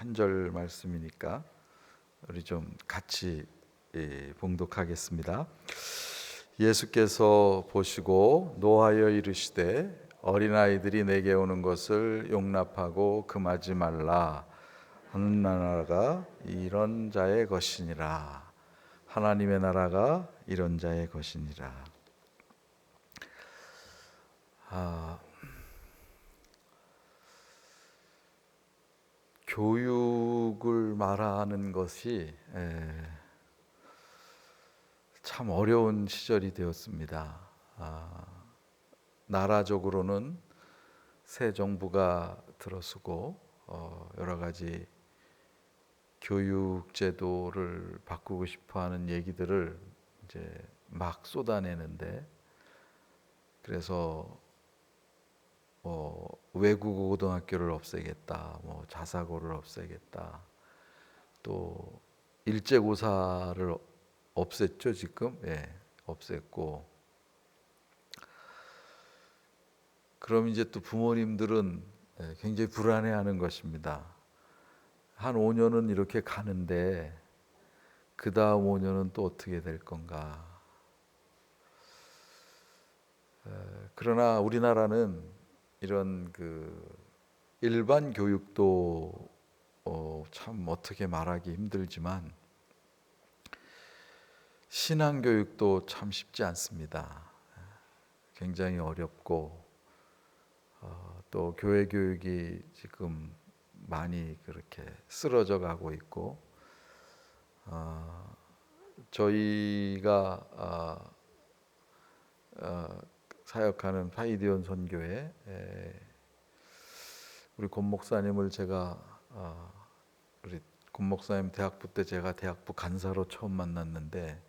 한 절 말씀이니까 우리 좀 같이 봉독하겠습니다. 예수께서 보시고 노하여 이르시되 어린아이들이 내게 오는 것을 용납하고 금하지 말라. 하는 나라가 이런 자의 것이니라. 하나님의 나라가 이런 자의 것이니라. 교육을 말하는 것이 참 어려운 시절이 되었습니다. 나라적으로는 새 정부가 들어서고 여러 가지 교육 제도를 바꾸고 싶어하는 얘기들을 이제 막 쏟아내는데, 그래서 외국어 고등학교를 없애겠다, 자사고를 없애겠다, 또 일제고사를 없앴죠 지금. 없앴고. 그럼 이제 또 부모님들은 굉장히 불안해하는 것입니다. 한 5년은 이렇게 가는데 그 다음 5년은 또 어떻게 될 건가. 그러나 우리나라는 이런 일반 교육도 참 어떻게 말하기 힘들지만 신앙 교육도 참 쉽지 않습니다. 굉장히 어렵고 또 교회 교육이 지금 많이 그렇게 쓰러져 가고 있고, 저희가 사역하는 파이디온 선교회 우리 권 목사님을 제가 우리 권 목사님 대학부 때 제가 대학부 간사로 처음 만났는데,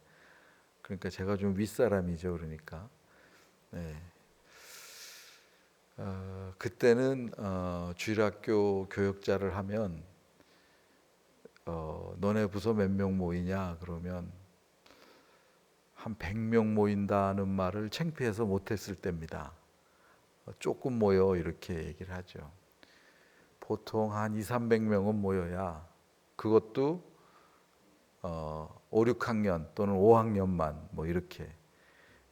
그러니까 제가 좀 윗사람이죠. 그러니까 그때는 주일학교 교역자를 하면 너네 부서 몇 명 모이냐 그러면 한 100명 모인다는 말을 창피해서 못했을 때입니다. 조금 모여 이렇게 얘기를 하죠. 보통 한 200~300명은 모여야, 그것도 5~6학년 또는 5학년만 이렇게,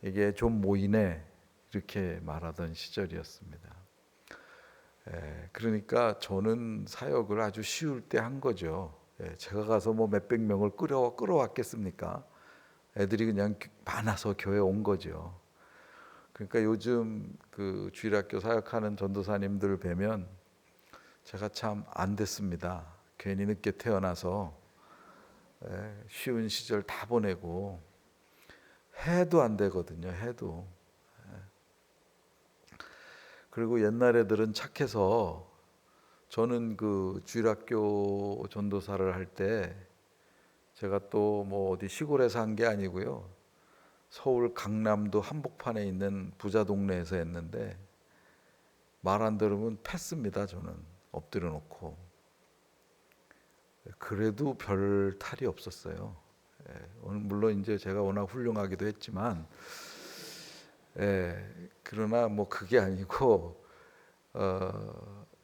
이게 좀 모이네 이렇게 말하던 시절이었습니다. 그러니까 저는 사역을 아주 쉬울 때 한 거죠. 제가 가서 몇백 명을 끌어왔겠습니까? 애들이 그냥 많아서 교회 온 거죠. 그러니까 요즘 그 주일학교 사역하는 전도사님들 뵈면 제가 참 안 됐습니다. 괜히 늦게 태어나서 쉬운 시절 다 보내고 해도 안 되거든요. 해도. 그리고 옛날 애들은 착해서, 저는 그 주일학교 전도사를 할 때 제가 또 어디 시골에서 한 게 아니고요. 서울 강남도 한복판에 있는 부자 동네에서 했는데 말 안 들으면 팼습니다. 저는 엎드려 놓고. 그래도 별 탈이 없었어요. 물론 이제 제가 워낙 훌륭하기도 했지만, 그러나 그게 아니고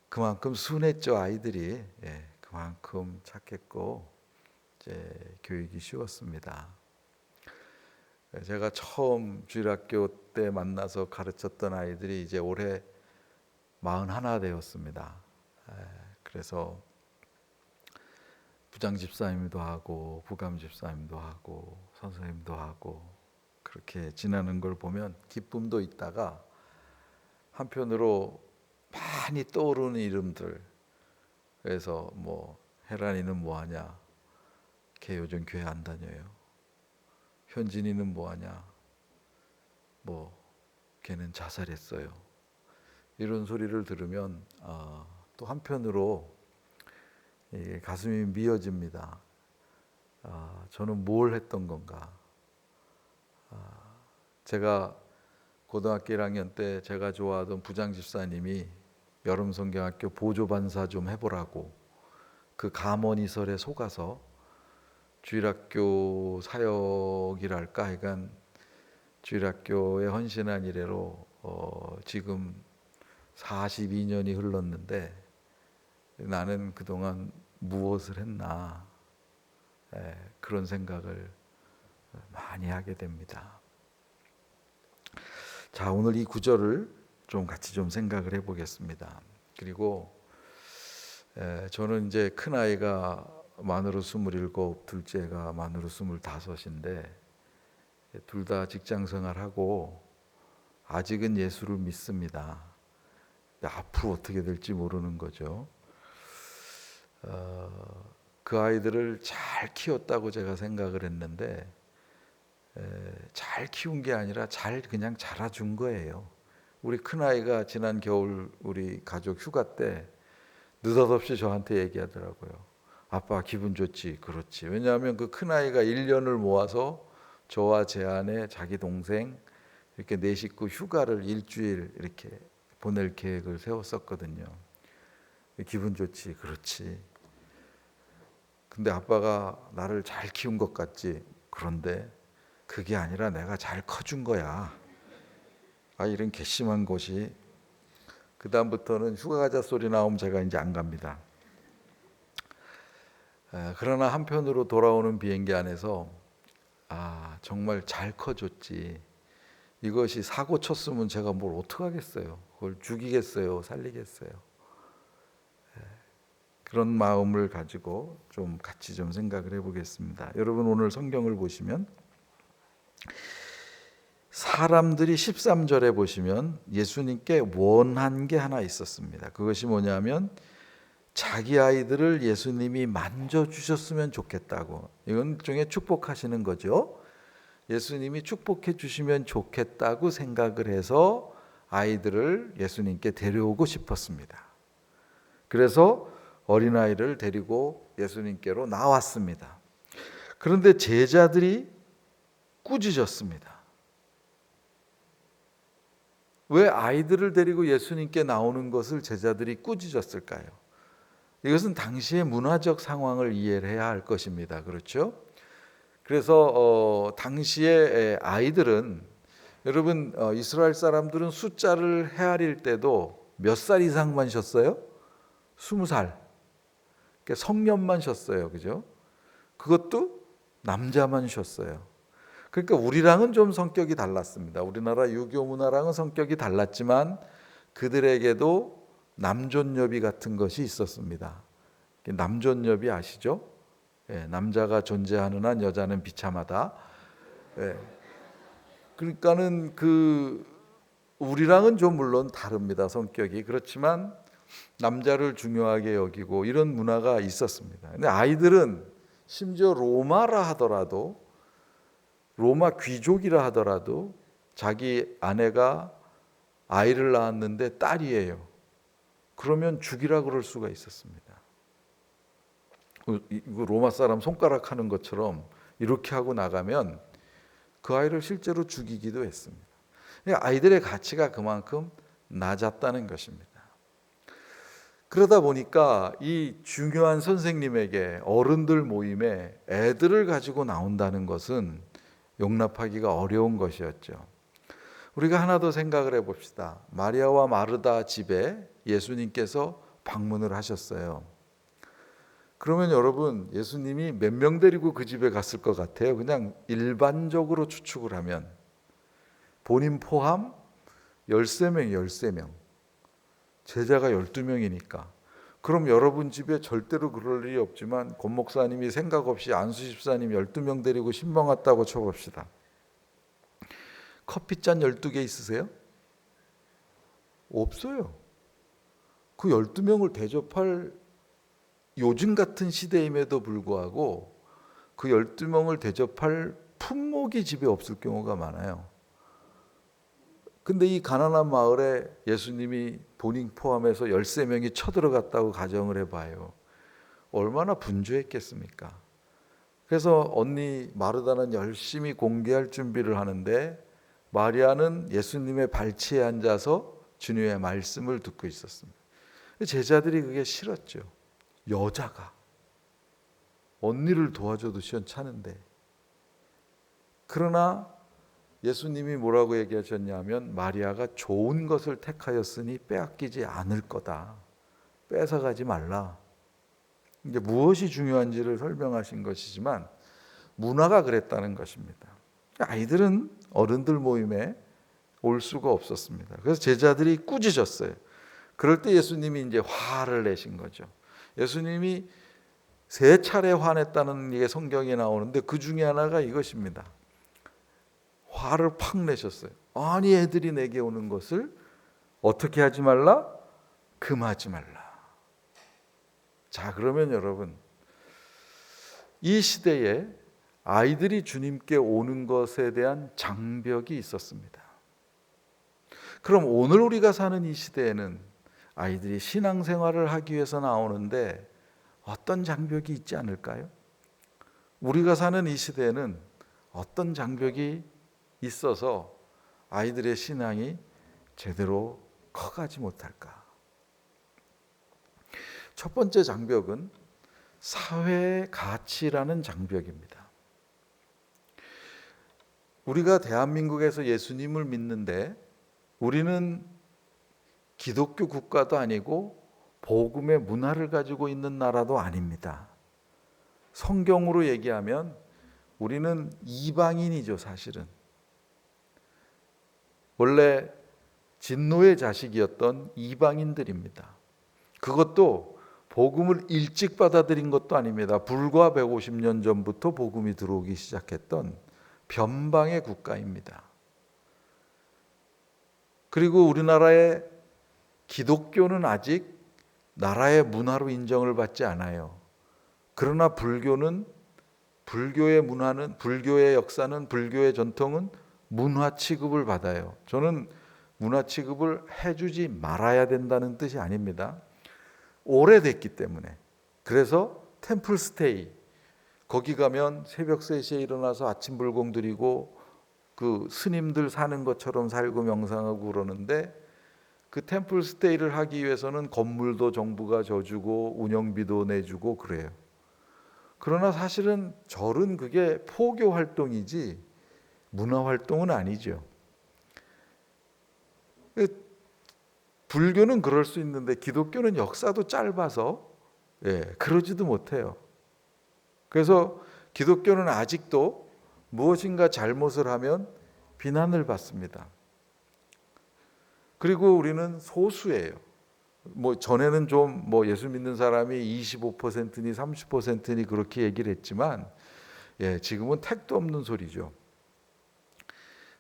그만큼 순했죠. 아이들이. 그만큼 착했고 이제 교육이 쉬웠습니다. 제가 처음 주일학교 때 만나서 가르쳤던 아이들이 이제 올해 41 되었습니다. 그래서 부장 집사님도 하고 부감 집사님도 하고 선생님도 하고 그렇게 지나는 걸 보면 기쁨도 있다가, 한편으로 많이 떠오르는 이름들. 그래서 혜란이는 뭐하냐, 걔 요즘 교회 안 다녀요. 현진이는 뭐하냐, 걔는 자살했어요. 이런 소리를 들으면 또 한편으로 가슴이 미어집니다. 저는 뭘 했던 건가. 제가 고등학교 1학년 때 제가 좋아하던 부장 집사님이 여름성경학교 보조반사 좀 해보라고 그 감언이설에 속아서 주일학교 사역이랄까, 하여간 주일학교에 헌신한 이래로 지금 42년이 흘렀는데 나는 그동안 무엇을 했나, 그런 생각을 많이 하게 됩니다. 자, 오늘 이 구절을 좀 같이 좀 생각을 해보겠습니다. 그리고 저는 이제 큰 아이가 만으로 27, 둘째가 만으로 25인데 둘 다 직장 생활하고 아직은 예수를 믿습니다. 앞으로 어떻게 될지 모르는 거죠. 그 아이들을 잘 키웠다고 제가 생각을 했는데 잘 키운 게 아니라 그냥 자라준 거예요. 우리 큰아이가 지난 겨울 우리 가족 휴가 때 느닷없이 저한테 얘기하더라고요. 아빠 기분 좋지? 그렇지. 왜냐하면 그 큰아이가 1년을 모아서 저와 제 아내, 자기 동생 이렇게 네 식구 휴가를 일주일 이렇게 보낼 계획을 세웠었거든요. 기분 좋지? 그렇지. 근데 아빠가 나를 잘 키운 것 같지? 그런데 그게 아니라 내가 잘 커준 거야. 이런 괘씸한 것이. 그 다음부터는 휴가 가자 소리 나오면 제가 이제 안 갑니다. 그러나 한편으로 돌아오는 비행기 안에서 정말 잘 커줬지. 이것이 사고 쳤으면 제가 뭘 어떡하겠어요. 그걸 죽이겠어요, 살리겠어요. 그런 마음을 가지고 좀 같이 좀 생각을 해보겠습니다. 여러분 오늘 성경을 보시면 사람들이 13절에 보시면 예수님께 원한 게 하나 있었습니다. 그것이 뭐냐면 자기 아이들을 예수님이 만져주셨으면 좋겠다고. 이건 일종의 축복하시는 거죠. 예수님이 축복해 주시면 좋겠다고 생각을 해서 아이들을 예수님께 데려오고 싶었습니다. 그래서 어린아이를 데리고 예수님께로 나왔습니다. 그런데 제자들이 꾸짖었습니다. 왜 아이들을 데리고 예수님께 나오는 것을 제자들이 꾸짖었을까요? 이것은 당시의 문화적 상황을 이해를 해야 할 것입니다. 그렇죠? 그래서 당시의 아이들은 여러분 이스라엘 사람들은 숫자를 헤아릴 때도 몇 살 이상만 쉬었어요? 20살. 그러니까 성년만 쉬었어요. 그죠? 그것도 남자만 쉬었어요. 그러니까 우리랑은 좀 성격이 달랐습니다. 우리나라 유교 문화랑은 성격이 달랐지만 그들에게도 남존여비 같은 것이 있었습니다. 남존여비 아시죠? 남자가 존재하는 한 여자는 비참하다. 그러니까는 우리랑은 좀 물론 다릅니다. 성격이. 그렇지만 남자를 중요하게 여기고 이런 문화가 있었습니다. 근데 아이들은 심지어 로마라 하더라도 로마 귀족이라 하더라도 자기 아내가 아이를 낳았는데 딸이에요. 그러면 죽이라 그럴 수가 있었습니다. 로마 사람 손가락 하는 것처럼 이렇게 하고 나가면 그 아이를 실제로 죽이기도 했습니다. 아이들의 가치가 그만큼 낮았다는 것입니다. 그러다 보니까 이 중요한 선생님에게 어른들 모임에 애들을 가지고 나온다는 것은 용납하기가 어려운 것이었죠. 우리가 하나 더 생각을 해봅시다. 마리아와 마르다 집에 예수님께서 방문을 하셨어요. 그러면 여러분 예수님이 몇 명 데리고 그 집에 갔을 것 같아요? 그냥 일반적으로 추측을 하면 본인 포함 13명, 13명. 제자가 12명이니까. 그럼 여러분 집에 절대로 그럴 일이 없지만 권 목사님이 생각 없이 안수 집사님 12명 데리고 신방 왔다고 쳐봅시다. 커피잔 12개 있으세요? 없어요. 그 12명을 대접할 요즘 같은 시대임에도 불구하고 그 12명을 대접할 품목이 집에 없을 경우가 많아요. 근데 이 가난한 마을에 예수님이 본인 포함해서 13명이 쳐들어갔다고 가정을 해봐요. 얼마나 분주했겠습니까? 그래서 언니 마르다는 열심히 공개할 준비를 하는데 마리아는 예수님의 발치에 앉아서 주님의 말씀을 듣고 있었습니다. 제자들이 그게 싫었죠. 여자가 언니를 도와줘도 시원찮은데. 그러나 예수님이 뭐라고 얘기하셨냐면 마리아가 좋은 것을 택하였으니 빼앗기지 않을 거다. 뺏어가지 말라. 이제 무엇이 중요한지를 설명하신 것이지만 문화가 그랬다는 것입니다. 아이들은 어른들 모임에 올 수가 없었습니다. 그래서 제자들이 꾸짖었어요. 그럴 때 예수님이 이제 화를 내신 거죠. 예수님이 3차례 화냈다는 게 성경에 나오는데 그 중에 하나가 이것입니다. 화를 팍 내셨어요. 아니 애들이 내게 오는 것을 어떻게 하지 말라? 금하지 말라. 자, 그러면 여러분, 이 시대에 아이들이 주님께 오는 것에 대한 장벽이 있었습니다. 그럼 오늘 우리가 사는 이 시대에는 아이들이 신앙생활을 하기 위해서 나오는데 어떤 장벽이 있지 않을까요? 우리가 사는 이 시대에는 어떤 장벽이 있어서 아이들의 신앙이 제대로 커가지 못할까? 첫 번째 장벽은 사회의 가치라는 장벽입니다. 우리가 대한민국에서 예수님을 믿는데 우리는 기독교 국가도 아니고 복음의 문화를 가지고 있는 나라도 아닙니다. 성경으로 얘기하면 우리는 이방인이죠, 사실은. 원래 진노의 자식이었던 이방인들입니다. 그것도 복음을 일찍 받아들인 것도 아닙니다. 불과 150년 전부터 복음이 들어오기 시작했던 변방의 국가입니다. 그리고 우리나라의 기독교는 아직 나라의 문화로 인정을 받지 않아요. 그러나 불교의 문화는, 불교의 역사는, 불교의 전통은 문화 취급을 받아요. 저는 문화 취급을 해주지 말아야 된다는 뜻이 아닙니다. 오래됐기 때문에. 그래서 템플 스테이, 거기 가면 새벽 3시에 일어나서 아침 불공 드리고 그 스님들 사는 것처럼 살고 명상하고 그러는데, 그 템플 스테이를 하기 위해서는 건물도 정부가 져주고 운영비도 내주고 그래요. 그러나 사실은 절은 그게 포교 활동이지 문화 활동은 아니죠. 불교는 그럴 수 있는데 기독교는 역사도 짧아서 그러지도 못해요. 그래서 기독교는 아직도 무엇인가 잘못을 하면 비난을 받습니다. 그리고 우리는 소수예요. 전에는 좀 예수 믿는 사람이 25%니 30%니 그렇게 얘기를 했지만 지금은 택도 없는 소리죠.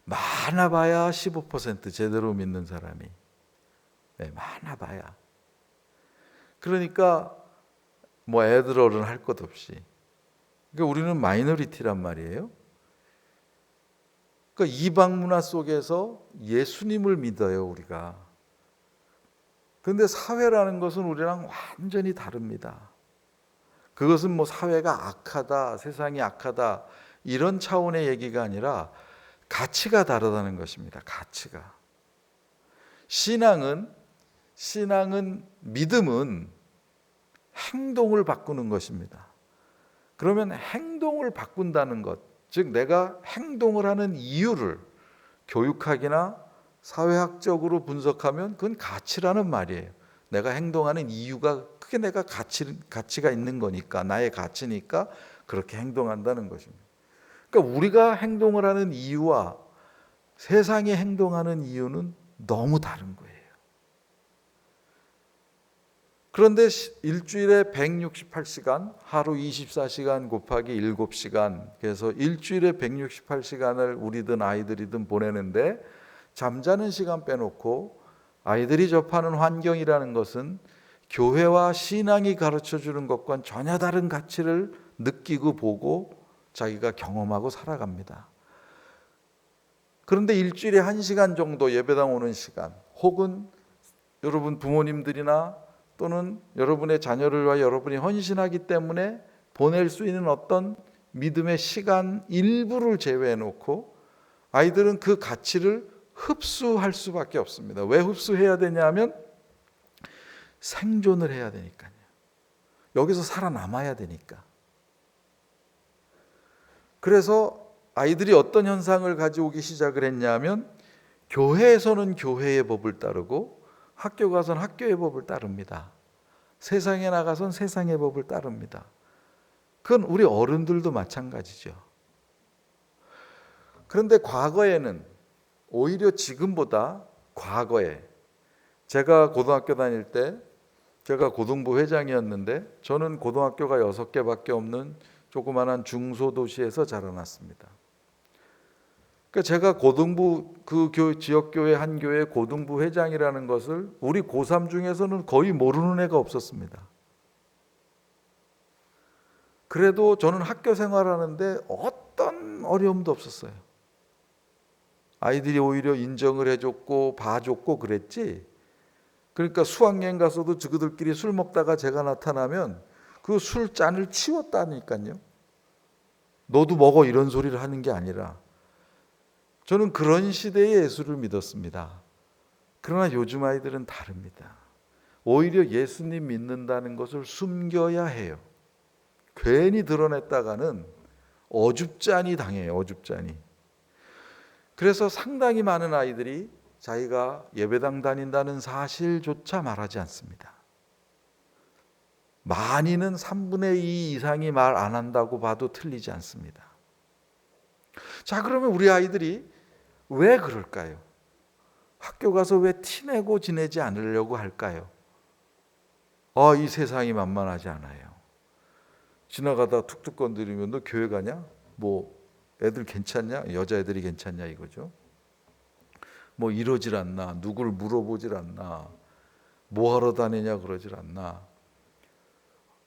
많아봐야 15% 제대로 믿는 사람이. 많아봐야. 그러니까 애들 어른 할 것 없이. 그러니까 우리는 마이너리티란 말이에요. 그러니까 이방 문화 속에서 예수님을 믿어요, 우리가. 그런데 사회라는 것은 우리랑 완전히 다릅니다. 그것은 사회가 악하다, 세상이 악하다 이런 차원의 얘기가 아니라 가치가 다르다는 것입니다. 가치가. 신앙은 믿음은 행동을 바꾸는 것입니다. 그러면 행동을 바꾼다는 것, 즉 내가 행동을 하는 이유를 교육학이나 사회학적으로 분석하면 그건 가치라는 말이에요. 내가 행동하는 이유가 그게 내가 가치가 있는 거니까, 나의 가치니까 그렇게 행동한다는 것입니다. 그러니까 우리가 행동을 하는 이유와 세상이 행동하는 이유는 너무 다른 거예요. 그런데 일주일에 168시간, 하루 24시간 곱하기 7시간, 그래서 일주일에 168시간을 우리든 아이들이든 보내는데 잠자는 시간 빼놓고 아이들이 접하는 환경이라는 것은 교회와 신앙이 가르쳐주는 것과는 전혀 다른 가치를 느끼고 보고 자기가 경험하고 살아갑니다. 그런데 일주일에 1시간 정도 예배당 오는 시간, 혹은 여러분 부모님들이나 또는 여러분의 자녀를 위하여 여러분이 헌신하기 때문에 보낼 수 있는 어떤 믿음의 시간 일부를 제외해 놓고 아이들은 그 가치를 흡수할 수밖에 없습니다. 왜 흡수해야 되냐면 생존을 해야 되니까요. 여기서 살아남아야 되니까. 그래서 아이들이 어떤 현상을 가져오기 시작을 했냐면 교회에서는 교회의 법을 따르고 학교 가서는 학교의 법을 따릅니다. 세상에 나가선 세상의 법을 따릅니다. 그건 우리 어른들도 마찬가지죠. 그런데 과거에는 오히려 지금보다 과거에 제가 고등학교 다닐 때 제가 고등부 회장이었는데 저는 고등학교가 6개밖에 없는 조그마한 중소도시에서 자라났습니다. 그러니까 제가 고등부 지역교회 한 교회 고등부 회장이라는 것을 우리 고3 중에서는 거의 모르는 애가 없었습니다. 그래도 저는 학교 생활하는데 어떤 어려움도 없었어요. 아이들이 오히려 인정을 해줬고 봐줬고 그랬지. 그러니까 수학여행 가서도 저그들끼리 술 먹다가 제가 나타나면 그 술잔을 치웠다니까요. 너도 먹어 이런 소리를 하는 게 아니라 저는 그런 시대의 예수를 믿었습니다. 그러나 요즘 아이들은 다릅니다. 오히려 예수님 믿는다는 것을 숨겨야 해요. 괜히 드러냈다가는 어줍잖이 당해요. 어줍잖이. 그래서 상당히 많은 아이들이 자기가 예배당 다닌다는 사실조차 말하지 않습니다. 많이는 3분의 2 이상이 말 안 한다고 봐도 틀리지 않습니다. 자, 그러면 우리 아이들이 왜 그럴까요? 학교 가서 왜 티내고 지내지 않으려고 할까요? 이 세상이 만만하지 않아요. 지나가다 툭툭 건드리면 너 교회 가냐? 뭐 애들 괜찮냐? 여자애들이 괜찮냐 이거죠. 뭐 이러질 않나? 누굴 물어보질 않나? 뭐 하러 다니냐 그러질 않나?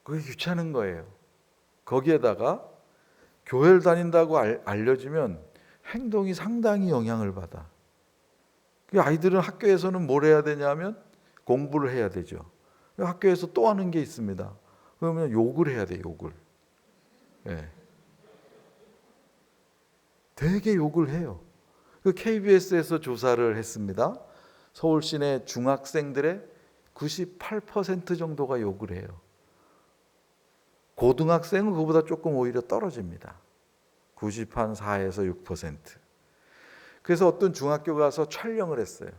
그게 귀찮은 거예요. 거기에다가 교회를 다닌다고 알려지면 행동이 상당히 영향을 받아. 아이들은 학교에서는 뭘 해야 되냐면 공부를 해야 되죠. 학교에서 또 하는 게 있습니다. 그러면 욕을 해야 돼, 욕을. 네. 되게 욕을 해요. KBS에서 조사를 했습니다. 서울 시내 중학생들의 98% 정도가 욕을 해요. 고등학생은 그보다 조금 오히려 떨어집니다. 94에서 6%. 그래서 어떤 중학교 가서 촬영을 했어요.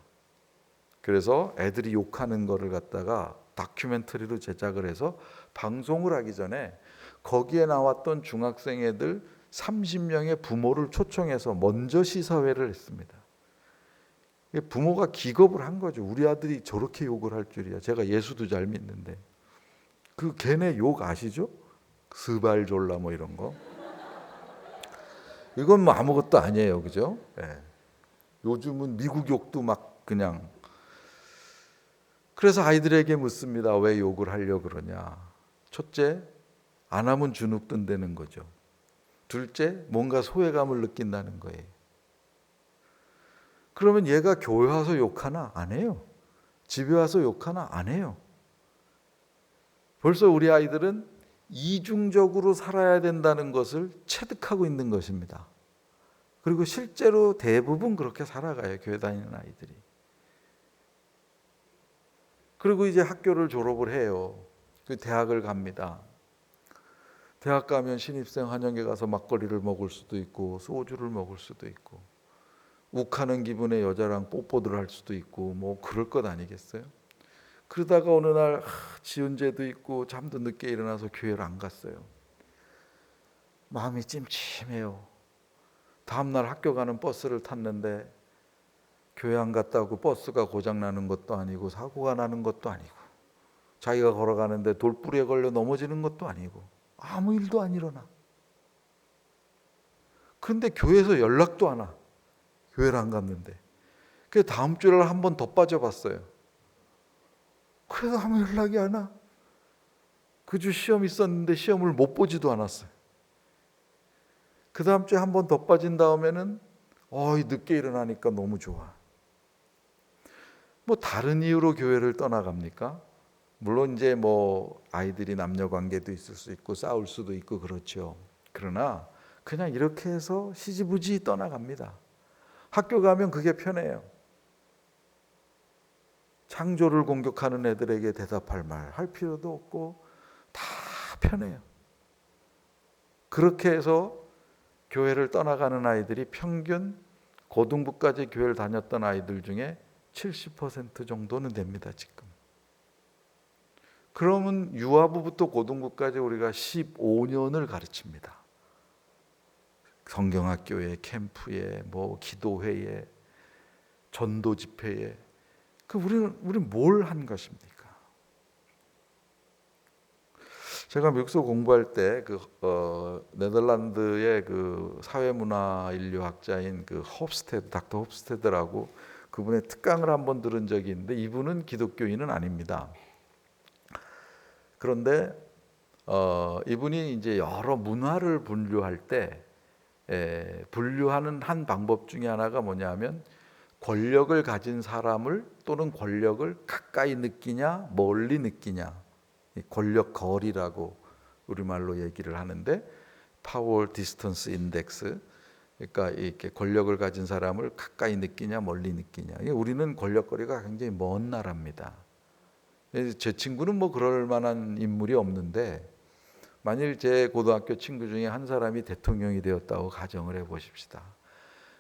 그래서 애들이 욕하는 거를 갖다가 다큐멘터리로 제작을 해서 방송을 하기 전에 거기에 나왔던 중학생 애들 30명의 부모를 초청해서 먼저 시사회를 했습니다. 부모가 기겁을 한 거죠. 우리 아들이 저렇게 욕을 할 줄이야. 제가 예수도 잘 믿는데. 걔네 욕 아시죠? 스발졸라 뭐 이런 거. 이건 뭐 아무것도 아니에요. 그죠? 네. 요즘은 미국 욕도 막 그냥. 그래서 아이들에게 묻습니다. 왜 욕을 하려고 그러냐. 첫째, 안 하면 주눅 든다는 거죠. 둘째, 뭔가 소외감을 느낀다는 거예요. 그러면 얘가 교회 와서 욕하나? 안 해요. 집에 와서 욕하나? 안 해요. 벌써 우리 아이들은 이중적으로 살아야 된다는 것을 체득하고 있는 것입니다. 그리고 실제로 대부분 그렇게 살아가요. 교회 다니는 아이들이. 그리고 이제 학교를 졸업을 해요. 대학을 갑니다. 대학 가면 신입생 환영회 가서 막걸리를 먹을 수도 있고 소주를 먹을 수도 있고 욱하는 기분에 여자랑 뽀뽀를 할 수도 있고 뭐 그럴 것 아니겠어요? 그러다가 어느 날 지은죄도 있고 잠도 늦게 일어나서 교회를 안 갔어요. 마음이 찜찜해요. 다음날 학교 가는 버스를 탔는데 교회 안 갔다고 버스가 고장나는 것도 아니고 사고가 나는 것도 아니고 자기가 걸어가는데 돌부리에 걸려 넘어지는 것도 아니고 아무 일도 안 일어나. 그런데 교회에서 연락도 안 와. 교회를 안 갔는데. 그래서 다음 주를 한 번 더 빠져봤어요. 그래도 아무 연락이 안 와. 그 주 시험 있었는데 시험을 못 보지도 않았어요. 그 다음 주에 한 번 더 빠진 다음에는 늦게 일어나니까 너무 좋아. 뭐 다른 이유로 교회를 떠나갑니까? 물론 이제 뭐 아이들이 남녀 관계도 있을 수 있고 싸울 수도 있고 그렇죠. 그러나 그냥 이렇게 해서 시지부지 떠나갑니다. 학교 가면 그게 편해요. 창조를 공격하는 애들에게 대답할 말 할 필요도 없고 다 편해요. 그렇게 해서 교회를 떠나가는 아이들이 평균 고등부까지 교회를 다녔던 아이들 중에 70% 정도는 됩니다. 지금. 그러면 유아부부터 고등부까지 우리가 15년을 가르칩니다. 성경학교에, 캠프에, 뭐 기도회에, 전도 집회에. 우리는 뭘 한 것입니까? 제가 미국에서 공부할 때 네덜란드의 사회문화 인류학자인 닥터 홉스테드라고 그분의 특강을 한번 들은 적이 있는데, 이분은 기독교인은 아닙니다. 그런데 이분이 이제 여러 문화를 분류할 때 분류하는 한 방법 중에 하나가 뭐냐면, 권력을 가진 사람을 또는 권력을 가까이 느끼냐 멀리 느끼냐, 권력 거리라고 우리말로 얘기를 하는데, 파워 디스턴스 인덱스, 그러니까 이렇게 권력을 가진 사람을 가까이 느끼냐 멀리 느끼냐. 우리는 권력 거리가 굉장히 먼 나라입니다. 제 친구는 뭐 그럴 만한 인물이 없는데, 만일 제 고등학교 친구 중에 한 사람이 대통령이 되었다고 가정을 해보십시다.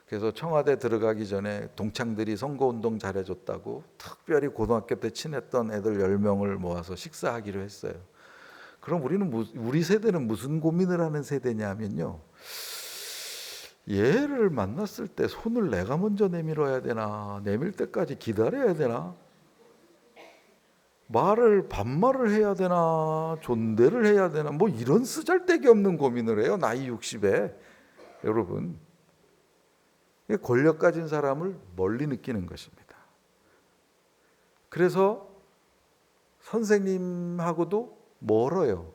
그래서 청와대 들어가기 전에 동창들이 선거운동 잘해줬다고 특별히 고등학교 때 친했던 애들 10명을 모아서 식사하기로 했어요. 그럼 우리 세대는 무슨 고민을 하는 세대냐면요, 얘를 만났을 때 손을 내가 먼저 내밀어야 되나, 내밀 때까지 기다려야 되나, 반말을 해야 되나, 존대를 해야 되나, 뭐 이런 쓰잘데기 없는 고민을 해요, 나이 60에. 여러분, 권력 가진 사람을 멀리 느끼는 것입니다. 그래서 선생님하고도 멀어요.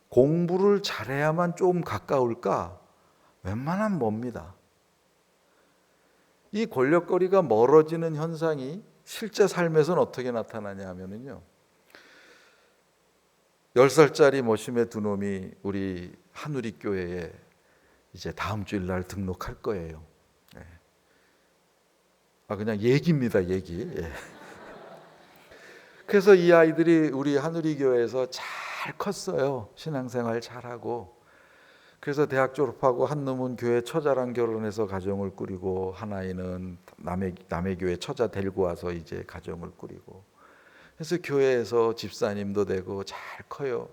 공부를 잘해야만 좀 가까울까? 웬만하면 멉니다. 이 권력거리가 멀어지는 현상이 실제 삶에서는 어떻게 나타나냐 하면요, 10살짜리 모심의 두 놈이 우리 한우리 교회에 이제 다음 주일 날 등록할 거예요. 그냥 얘기입니다, 얘기. 그래서 이 아이들이 우리 한우리 교회에서 잘 컸어요. 신앙생활 잘하고. 그래서 대학 졸업하고 한 놈은 교회 처자랑 결혼해서 가정을 꾸리고, 한 아이는 남의 교회 처자 데리고 와서 이제 가정을 꾸리고. 그래서 교회에서 집사님도 되고 잘 커요.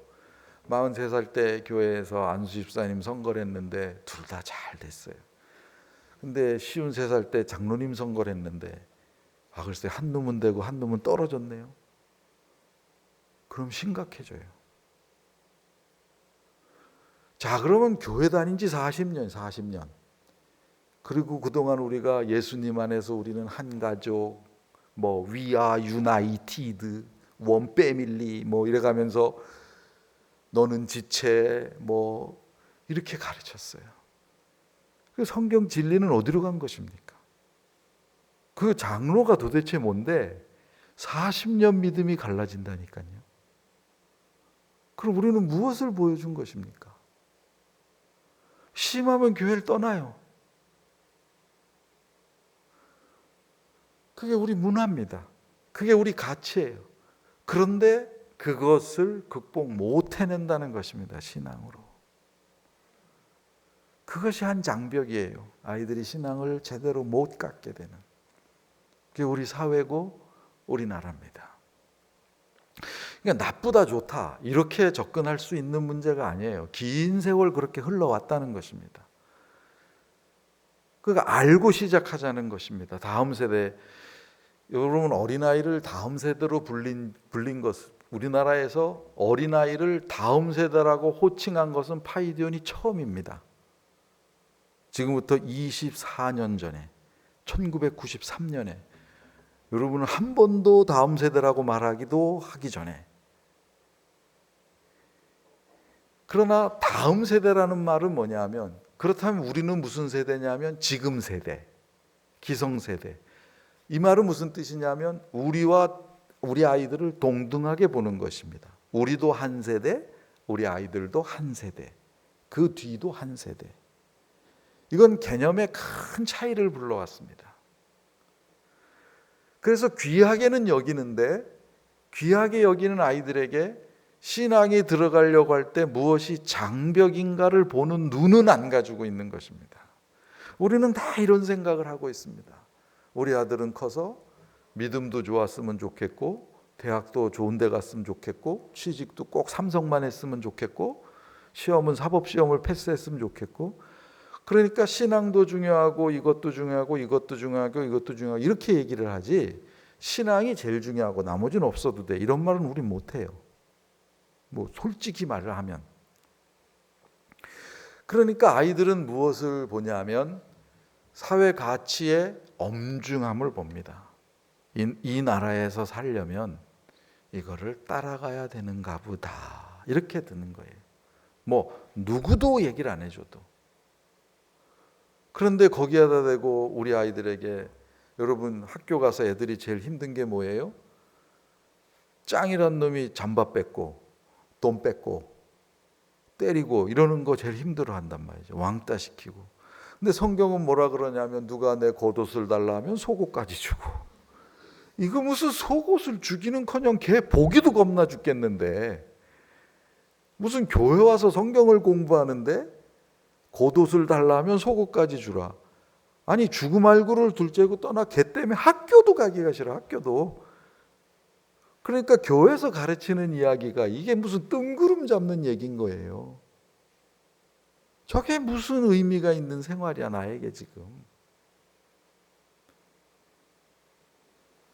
43살 때 교회에서 안수 집사님 선거를 했는데 둘 다 잘 됐어요. 근데 53살 때 장로님 선거를 했는데 글쎄 한 놈은 되고 한 놈은 떨어졌네요. 그럼 심각해져요. 자, 그러면 교회 다닌 지 40년. 그리고 그동안 우리가 예수님 안에서 우리는 한 가족, 뭐 We are united, one family, 뭐 이래가면서 너는 지체, 뭐 이렇게 가르쳤어요. 그 성경 진리는 어디로 간 것입니까? 그 장로가 도대체 뭔데 40년 믿음이 갈라진다니까요. 그럼 우리는 무엇을 보여준 것입니까? 심하면 교회를 떠나요. 그게 우리 문화입니다. 그게 우리 가치예요. 그런데 그것을 극복 못 해낸다는 것입니다, 신앙으로. 그것이 한 장벽이에요. 아이들이 신앙을 제대로 못 갖게 되는. 그게 우리 사회고 우리나라입니다. 그러니까 나쁘다 좋다 이렇게 접근할 수 있는 문제가 아니에요. 긴 세월 그렇게 흘러왔다는 것입니다. 그러니까 알고 시작하자는 것입니다. 다음 세대, 여러분 어린아이를 다음 세대로 불린 것, 우리나라에서 어린아이를 다음 세대라고 호칭한 것은 파이디온이 처음입니다. 지금부터 24년 전에 1993년에 여러분은 한 번도 다음 세대라고 말하기도 하기 전에. 그러나 다음 세대라는 말은 뭐냐면, 그렇다면 우리는 무슨 세대냐면 지금 세대, 기성세대. 이 말은 무슨 뜻이냐면 우리와 우리 아이들을 동등하게 보는 것입니다. 우리도 한 세대, 우리 아이들도 한 세대, 그 뒤도 한 세대. 이건 개념의 큰 차이를 불러왔습니다. 그래서 귀하게는 여기는데, 귀하게 여기는 아이들에게 신앙이 들어가려고 할 때 무엇이 장벽인가를 보는 눈은 안 가지고 있는 것입니다. 우리는 다 이런 생각을 하고 있습니다. 우리 아들은 커서 믿음도 좋았으면 좋겠고 대학도 좋은 데 갔으면 좋겠고, 취직도 꼭 삼성만 했으면 좋겠고, 시험은 사법시험을 패스했으면 좋겠고, 그러니까 신앙도 중요하고 이것도 중요하고 이것도 중요하고 이것도 중요하고 이렇게 얘기를 하지, 신앙이 제일 중요하고 나머지는 없어도 돼, 이런 말은 우린 못해요. 뭐 솔직히 말을 하면. 그러니까 아이들은 무엇을 보냐면 사회 가치의 엄중함을 봅니다. 이 나라에서 살려면 이거를 따라가야 되는가 보다, 이렇게 듣는 거예요. 뭐 누구도 얘기를 안 해줘도. 그런데 거기에다 대고 우리 아이들에게, 여러분 학교 가서 애들이 제일 힘든 게 뭐예요? 짱이란 놈이 잠바 뺏고 돈 뺏고 때리고 이러는 거 제일 힘들어 한단 말이죠. 왕따 시키고. 근데 성경은 뭐라 그러냐면, 누가 내 겉옷을 달라 하면 속옷까지 주고. 이거 무슨 속옷을 주기는커녕 걔 보기도 겁나 죽겠는데, 무슨 교회 와서 성경을 공부하는데 겉옷을 달라 하면 속옷까지 주라. 아니 죽음 알구를 둘째고 떠나 걔 때문에 학교도 가기가 싫어, 학교도. 그러니까 교회에서 가르치는 이야기가 이게 무슨 뜬구름 잡는 얘기인 거예요. 저게 무슨 의미가 있는 생활이야 나에게 지금.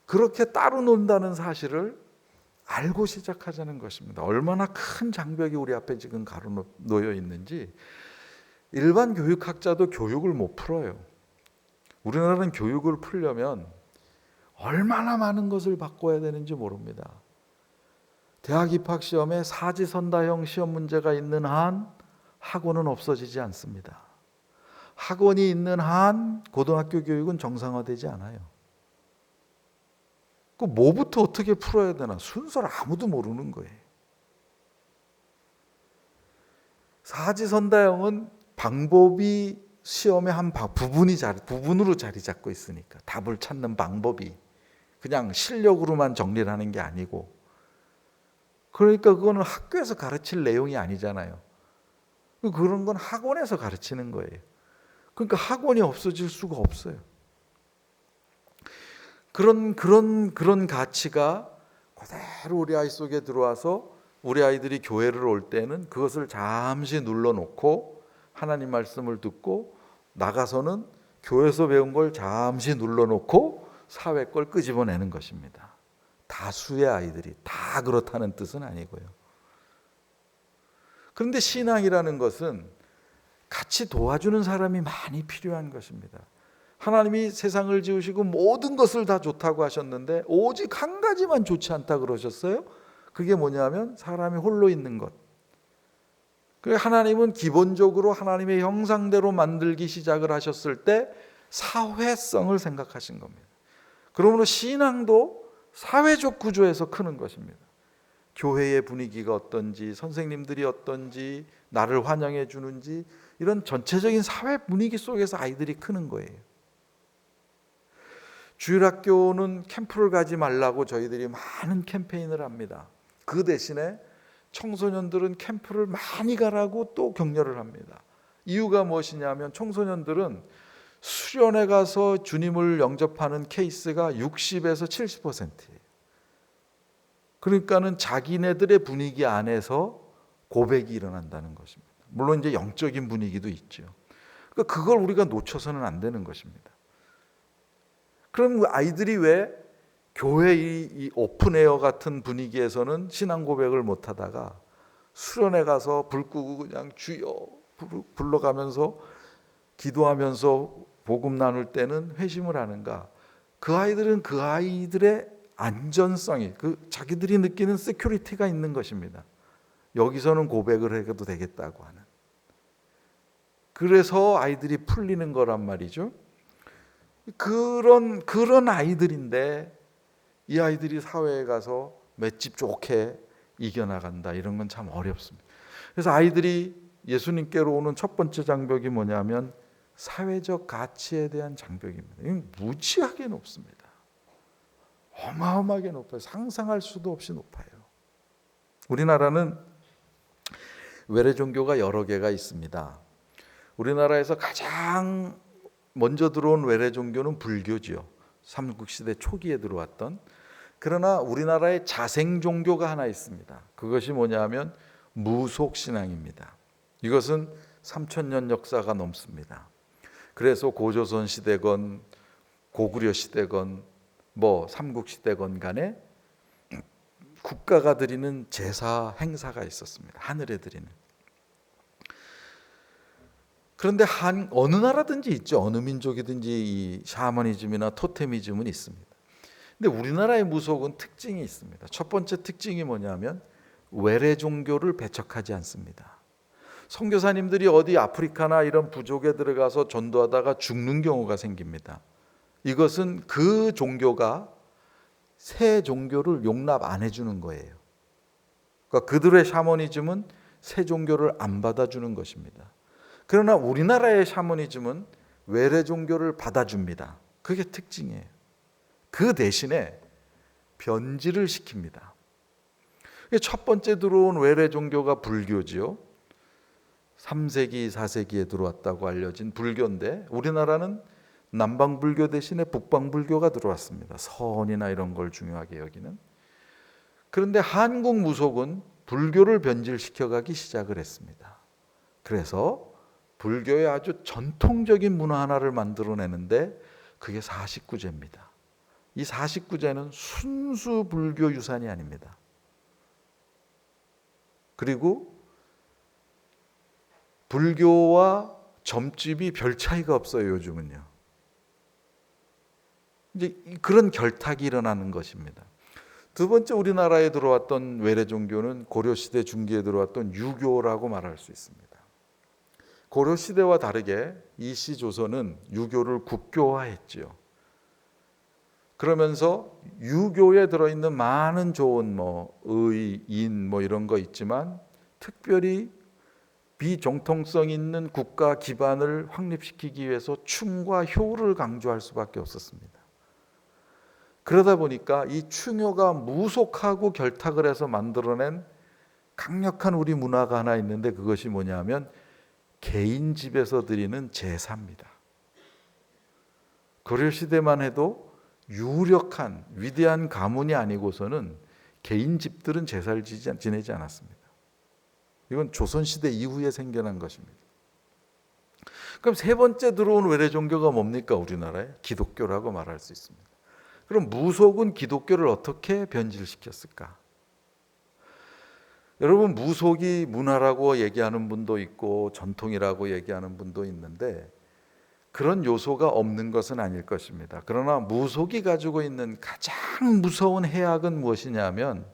그렇게 따로 논다는 사실을 알고 시작하자는 것입니다. 얼마나 큰 장벽이 우리 앞에 지금 가로놓여 있는지. 일반 교육학자도 교육을 못 풀어요. 우리나라는 교육을 풀려면 얼마나 많은 것을 바꿔야 되는지 모릅니다. 대학 입학 시험에 사지선다형 시험 문제가 있는 한 학원은 없어지지 않습니다. 학원이 있는 한 고등학교 교육은 정상화되지 않아요. 그 뭐부터 어떻게 풀어야 되나 순서를 아무도 모르는 거예요. 사지선다형은 방법이 시험의 한 부분으로 자리 잡고 있으니까, 답을 찾는 방법이 그냥 실력으로만 정리를 하는 게 아니고, 그러니까 그거는 학교에서 가르칠 내용이 아니잖아요. 그런 건 학원에서 가르치는 거예요. 그러니까 학원이 없어질 수가 없어요. 그런 가치가 그대로 우리 아이 속에 들어와서 우리 아이들이 교회를 올 때는 그것을 잠시 눌러놓고 하나님 말씀을 듣고, 나가서는 교회에서 배운 걸 잠시 눌러놓고 사회 걸 끄집어내는 것입니다. 다수의 아이들이 다 그렇다는 뜻은 아니고요. 그런데 신앙이라는 것은 같이 도와주는 사람이 많이 필요한 것입니다. 하나님이 세상을 지으시고 모든 것을 다 좋다고 하셨는데 오직 한 가지만 좋지 않다 그러셨어요. 그게 뭐냐면 사람이 홀로 있는 것. 하나님은 기본적으로 하나님의 형상대로 만들기 시작을 하셨을 때 사회성을 생각하신 겁니다. 그러므로 신앙도 사회적 구조에서 크는 것입니다. 교회의 분위기가 어떤지, 선생님들이 어떤지, 나를 환영해 주는지, 이런 전체적인 사회 분위기 속에서 아이들이 크는 거예요. 주일학교는 캠프를 가지 말라고 저희들이 많은 캠페인을 합니다. 그 대신에 청소년들은 캠프를 많이 가라고 또 격려를 합니다. 이유가 무엇이냐면 청소년들은 수련회 가서 주님을 영접하는 케이스가 60에서 70%예요. 그러니까는 자기네들의 분위기 안에서 고백이 일어난다는 것입니다. 물론 이제 영적인 분위기도 있죠. 그러니까 그걸 우리가 놓쳐서는 안 되는 것입니다. 그럼 아이들이 왜 교회 이 오픈에어 같은 분위기에서는 신앙 고백을 못 하다가 수련회 가서 불 끄고 그냥 주여 불러가면서 기도하면서 복음 나눌 때는 회심을 하는가? 그 아이들은 그 아이들의 안전성이, 자기들이 느끼는 세큐리티가 있는 것입니다. 여기서는 고백을 해도 되겠다고 하는. 그래서 아이들이 풀리는 거란 말이죠. 그런 아이들인데 이 아이들이 사회에 가서 맷집 좋게 이겨나간다, 이런 건 참 어렵습니다. 그래서 아이들이 예수님께로 오는 첫 번째 장벽이 뭐냐면 사회적 가치에 대한 장벽입니다. 이건 무지하게 높습니다. 어마어마하게 높아요. 상상할 수도 없이 높아요. 우리나라는 외래 종교가 여러 개가 있습니다. 우리나라에서 가장 먼저 들어온 외래 종교는 불교죠. 삼국시대 초기에 들어왔던. 그러나 우리나라에 자생 종교가 하나 있습니다. 그것이 뭐냐면 무속신앙입니다. 이것은 3000년 역사가 넘습니다. 그래서 고조선 시대건 고구려 시대건 뭐 삼국시대건 간에 국가가 드리는 제사 행사가 있었습니다. 하늘에 드리는. 그런데 어느 나라든지 있죠. 어느 민족이든지 이 샤머니즘이나 토테미즘은 있습니다. 근데 우리나라의 무속은 특징이 있습니다. 첫 번째 특징이 뭐냐면 외래 종교를 배척하지 않습니다. 선교사님들이 어디 아프리카나 이런 부족에 들어가서 전도하다가 죽는 경우가 생깁니다. 이것은 그 종교가 새 종교를 용납 안 해주는 거예요. 그러니까 그들의 샤머니즘은 새 종교를 안 받아주는 것입니다. 그러나 우리나라의 샤머니즘은 외래 종교를 받아줍니다. 그게 특징이에요. 그 대신에 변질을 시킵니다. 첫 번째 들어온 외래 종교가 불교지요. 3세기, 4세기에 들어왔다고 알려진 불교인데 우리나라는 남방불교 대신에 북방불교가 들어왔습니다. 서원이나 이런 걸 중요하게 여기는. 그런데 한국 무속은 불교를 변질시켜가기 시작을 했습니다. 그래서 불교의 아주 전통적인 문화 하나를 만들어내는데 그게 49제입니다. 이 49제는 순수 불교 유산이 아닙니다. 그리고 불교와 점집이 별 차이가 없어요. 요즘은요. 이제 그런 결탁이 일어나는 것입니다. 두 번째 우리나라에 들어왔던 외래 종교는 고려시대 중기에 들어왔던 유교라고 말할 수 있습니다. 고려시대와 다르게 이씨 조선은 유교를 국교화했지요. 그러면서 유교에 들어있는 많은 좋은 의, 인 이런 거 있지만 특별히 비정통성 있는 국가 기반을 확립시키기 위해서 충과 효를 강조할 수밖에 없었습니다. 그러다 보니까 이 충효가 무속하고 결탁을 해서 만들어낸 강력한 우리 문화가 하나 있는데 그것이 뭐냐면 개인 집에서 드리는 제사입니다. 고려시대만 해도 유력한 위대한 가문이 아니고서는 개인 집들은 제사를 지내지 않았습니다. 이건 조선시대 이후에 생겨난 것입니다. 그럼 세 번째 들어온 외래 종교가 뭡니까? 우리나라에 기독교라고 말할 수 있습니다. 그럼 무속은 기독교를 어떻게 변질시켰을까? 여러분, 무속이 문화라고 얘기하는 분도 있고 전통이라고 얘기하는 분도 있는데 그런 요소가 없는 것은 아닐 것입니다. 그러나 무속이 가지고 있는 가장 무서운 해악은 무엇이냐면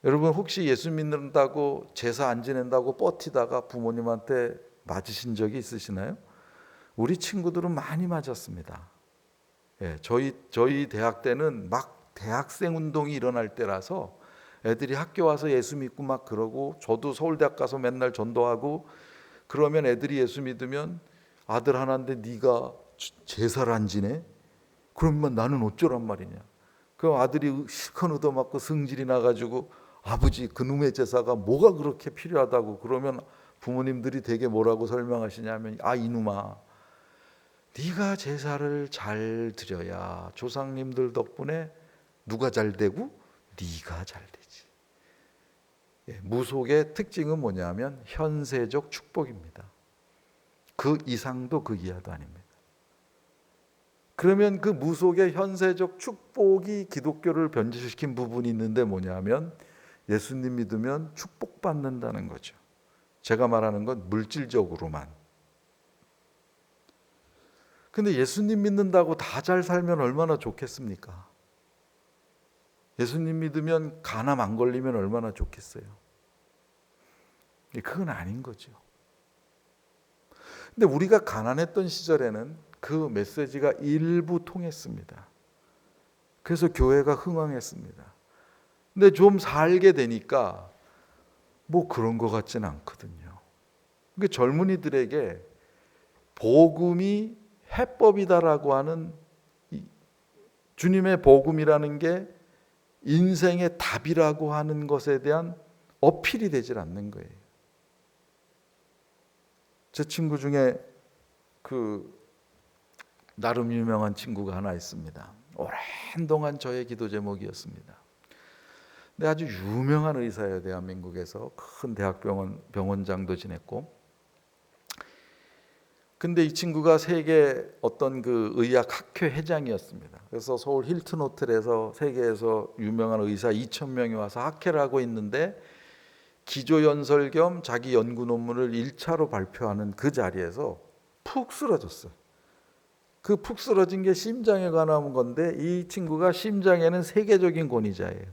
여러분 혹시 예수 믿는다고 제사 안 지낸다고 버티다가 부모님한테 맞으신 적이 있으시나요? 우리 친구들은 많이 맞았습니다. 예, 저희 대학 때는 막 대학생 운동이 일어날 때라서 애들이 학교 와서 예수 믿고 막 그러고 저도 서울대학 가서 맨날 전도하고 그러면 애들이 예수 믿으면 아들 하나인데 네가 제사를 안 지내? 그러면 나는 어쩌란 말이냐. 그 아들이 실컷 얻어맞고 승질이 나가지고 아버지 그놈의 제사가 뭐가 그렇게 필요하다고 그러면 부모님들이 되게 뭐라고 설명하시냐면 이놈아 네가 제사를 잘 드려야 조상님들 덕분에 누가 잘 되고 네가 잘 되지. 무속의 특징은 뭐냐면 현세적 축복입니다. 그 이상도 그 이하도 아닙니다. 그러면 그 무속의 현세적 축복이 기독교를 변질시킨 부분이 있는데 뭐냐면 예수님 믿으면 축복받는다는 거죠. 제가 말하는 건 물질적으로만. 근데 예수님 믿는다고 다 잘 살면 얼마나 좋겠습니까? 예수님 믿으면 간암 안 걸리면 얼마나 좋겠어요. 그건 아닌 거죠. 근데 우리가 가난했던 시절에는 그 메시지가 일부 통했습니다. 그래서 교회가 흥왕했습니다. 근데 좀 살게 되니까 뭐 그런 것 같지는 않거든요. 그러니까 젊은이들에게 복음이 해법이다라고 하는 주님의 복음이라는 게 인생의 답이라고 하는 것에 대한 어필이 되질 않는 거예요. 제 친구 중에 나름 유명한 친구가 하나 있습니다. 오랜 동안 저의 기도 제목이었습니다. 근데 아주 유명한 의사예요. 대한민국에서 큰 병원장도 지냈고. 근데 이 친구가 세계 어떤 그 의학 학회 회장이었습니다. 그래서 서울 힐튼 호텔에서 세계에서 유명한 의사 2,000명이 와서 학회를 하고 있는데 기조연설 겸 자기 연구 논문을 1차로 발표하는 그 자리에서 푹 쓰러졌어요. 그 푹 쓰러진 게 심장에 관한 건데 이 친구가 심장에는 세계적인 권위자예요.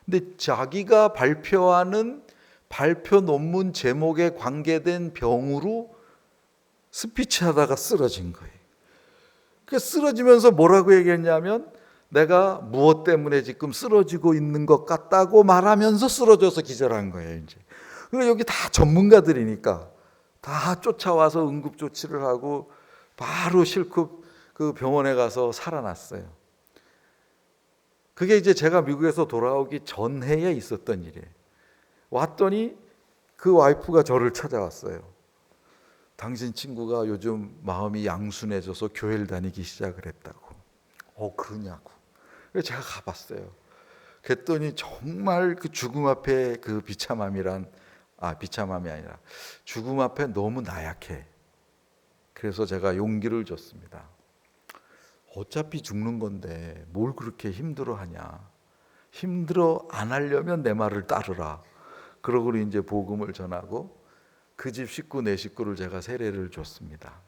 근데 자기가 발표하는 발표 논문 제목에 관계된 병으로 스피치 하다가 쓰러진 거예요. 그 쓰러지면서 뭐라고 얘기했냐면 내가 무엇 때문에 지금 쓰러지고 있는 것 같다고 말하면서 쓰러져서 기절한 거예요. 이제. 그리고 여기 다 전문가들이니까 다 쫓아와서 응급조치를 하고 바로 실컷 그 병원에 가서 살아났어요. 그게 이제 제가 미국에서 돌아오기 전해에 있었던 일이에요. 왔더니 그 와이프가 저를 찾아왔어요. 당신 친구가 요즘 마음이 양순해져서 교회를 다니기 시작을 했다고. 그러냐고. 그래서 제가 가봤어요. 그랬더니 정말 그 죽음 앞에 그 비참함이 아니라 죽음 앞에 너무 나약해. 그래서 제가 용기를 줬습니다. 어차피 죽는 건데 뭘 그렇게 힘들어하냐. 힘들어 안 하려면 내 말을 따르라. 그러고 이제 복음을 전하고 그 집 식구 네 식구를 제가 세례를 줬습니다.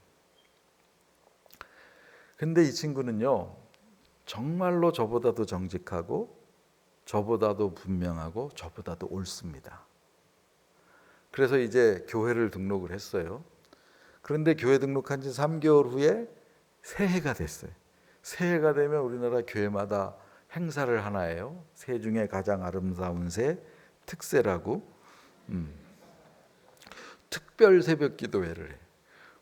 근데 이 친구는요, 정말로 저보다도 정직하고 저보다도 분명하고 저보다도 옳습니다. 그래서 이제 교회를 등록을 했어요. 그런데 교회 등록한 지 3개월 후에 새해가 됐어요. 새해가 되면 우리나라 교회마다 행사를 하나 해요. 새 중에 가장 아름다운 새, 특새라고. 특별 새벽 기도회를 해.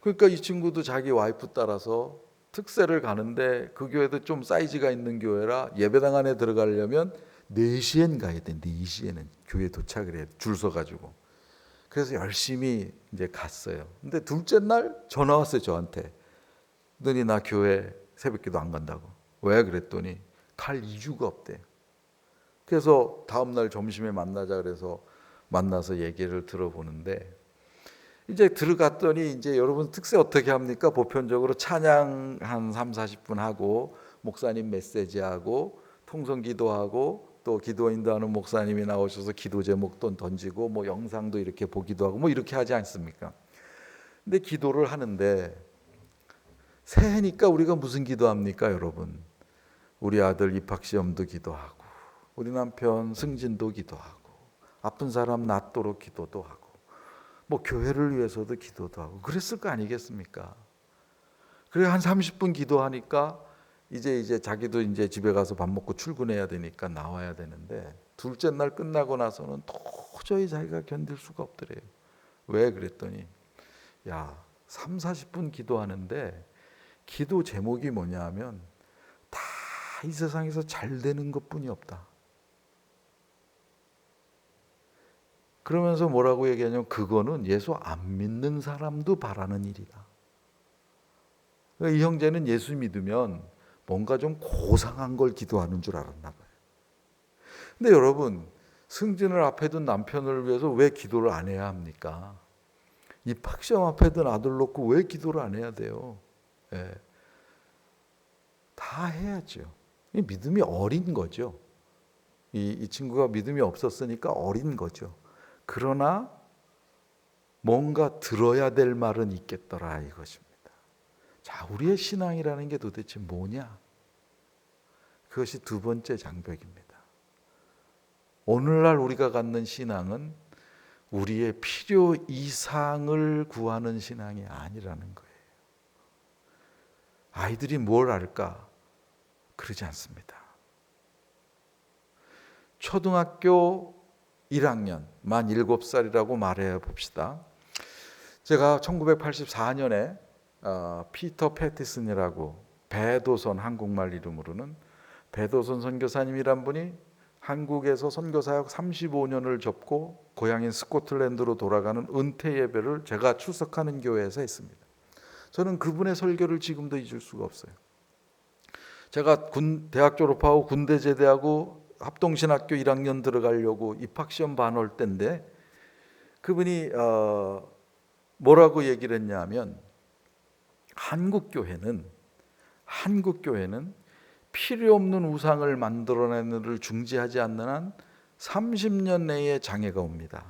그러니까 이 친구도 자기 와이프 따라서 특새를 가는데 그 교회도 좀 사이즈가 있는 교회라 예배당 안에 들어가려면 4시엔 가야 돼. 4시에는 교회 도착을 해. 줄 서가지고. 그래서 열심히 이제 갔어요. 근데 둘째 날 전화 왔어요, 저한테. 너니 나 교회 새벽기도 안 간다고. 왜? 그랬더니 갈 이유가 없대. 그래서 다음 날 점심에 만나자 그래서 만나서 얘기를 들어보는데 이제 들어갔더니 이제 여러분 특세 어떻게 합니까? 보편적으로 찬양 한 3, 40분 하고 목사님 메시지하고 통성 기도하고 또 기도 인도하는 목사님이 나오셔서 기도 제목도 던지고 뭐 영상도 이렇게 보기도 하고 뭐 이렇게 하지 않습니까? 근데 기도를 하는데 새해니까 우리가 무슨 기도합니까, 여러분? 우리 아들 입학 시험도 기도하고 우리 남편 승진도 기도하고 아픈 사람 낫도록 기도도 하고 뭐 교회를 위해서도 기도도 하고 그랬을 거 아니겠습니까? 그래 한 30분 기도하니까 이제 자기도 이제 집에 가서 밥 먹고 출근해야 되니까 나와야 되는데 둘째 날 끝나고 나서는 도저히 자기가 견딜 수가 없더래요. 왜? 그랬더니 야 3, 40분 기도하는데 기도 제목이 뭐냐 하면 다 이 세상에서 잘 되는 것뿐이 없다. 그러면서 뭐라고 얘기하냐면 그거는 예수 안 믿는 사람도 바라는 일이다. 그러니까 이 형제는 예수 믿으면 뭔가 좀 고상한 걸 기도하는 줄 알았나 봐요. 근데 여러분 승진을 앞에 둔 남편을 위해서 왜 기도를 안 해야 합니까? 입학시험 앞에 둔 아들 놓고 왜 기도를 안 해야 돼요? 예. 다 해야죠. 이 믿음이 어린 거죠. 이 친구가 믿음이 없었으니까 어린 거죠. 그러나 뭔가 들어야 될 말은 있겠더라 이것입니다. 자, 우리의 신앙이라는 게 도대체 뭐냐? 그것이 두 번째 장벽입니다. 오늘날 우리가 갖는 신앙은 우리의 필요 이상을 구하는 신앙이 아니라는 거예요. 아이들이 뭘 알까? 그러지 않습니다. 초등학교 1학년, 만 7살이라고 말해 봅시다. 제가 1984년에 피터 패티슨이라고 배도선 한국말 이름으로는 배도선 선교사님이란 분이 한국에서 선교사역 35년을 접고 고향인 스코틀랜드로 돌아가는 은퇴 예배를 제가 출석하는 교회에서 했습니다. 저는 그분의 설교를 지금도 잊을 수가 없어요. 제가 대학 졸업하고 군대 제대하고 합동신학교 1학년 들어가려고 입학시험 반 올 때인데 그분이 뭐라고 얘기를 했냐면 한국 교회는 필요 없는 우상을 만들어내는 를 중지하지 않는 한 30년 내에 장애가 옵니다.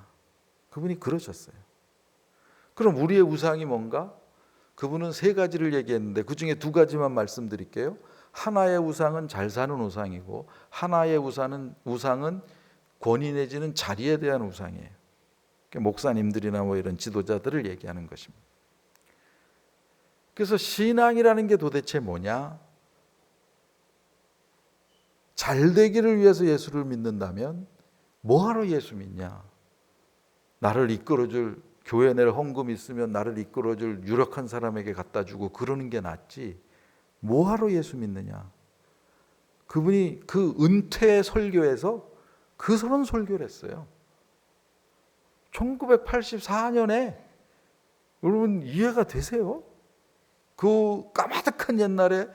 그분이 그러셨어요. 그럼 우리의 우상이 뭔가? 그분은 세 가지를 얘기했는데 그 중에 두 가지만 말씀드릴게요. 하나의 우상은 잘 사는 우상이고 하나의 우상은 권위 내지는 자리에 대한 우상이에요. 목사님들이나 뭐 이런 지도자들을 얘기하는 것입니다. 그래서 신앙이라는 게 도대체 뭐냐? 잘 되기를 위해서 예수를 믿는다면 뭐하러 예수 믿냐? 나를 이끌어줄 교회 낼 헌금 있으면 나를 이끌어줄 유력한 사람에게 갖다 주고 그러는 게 낫지 뭐하러 예수 믿느냐? 그분이 그 은퇴 설교에서 그런 설교를 했어요. 1984년에 여러분 이해가 되세요? 그 까마득한 옛날에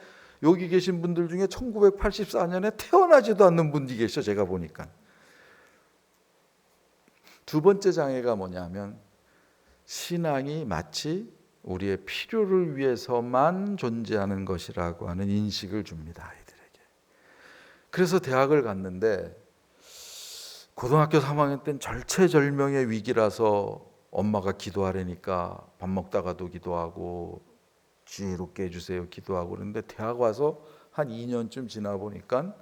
여기 계신 분들 중에 1984년에 태어나지도 않는 분이 계셔. 제가 보니까. 두 번째 장애가 뭐냐면 신앙이 마치 우리의 필요를 위해서만 존재하는 것이라고 하는 인식을 줍니다. 아이들에게. 그래서 대학을 갔는데 고등학교 3학년 때는 절체절명의 위기라서 엄마가 기도하라니까 밥 먹다가도 기도하고 지혜롭게 해주세요 기도하고 그러는데 대학 와서 한 2년쯤 지나 보니까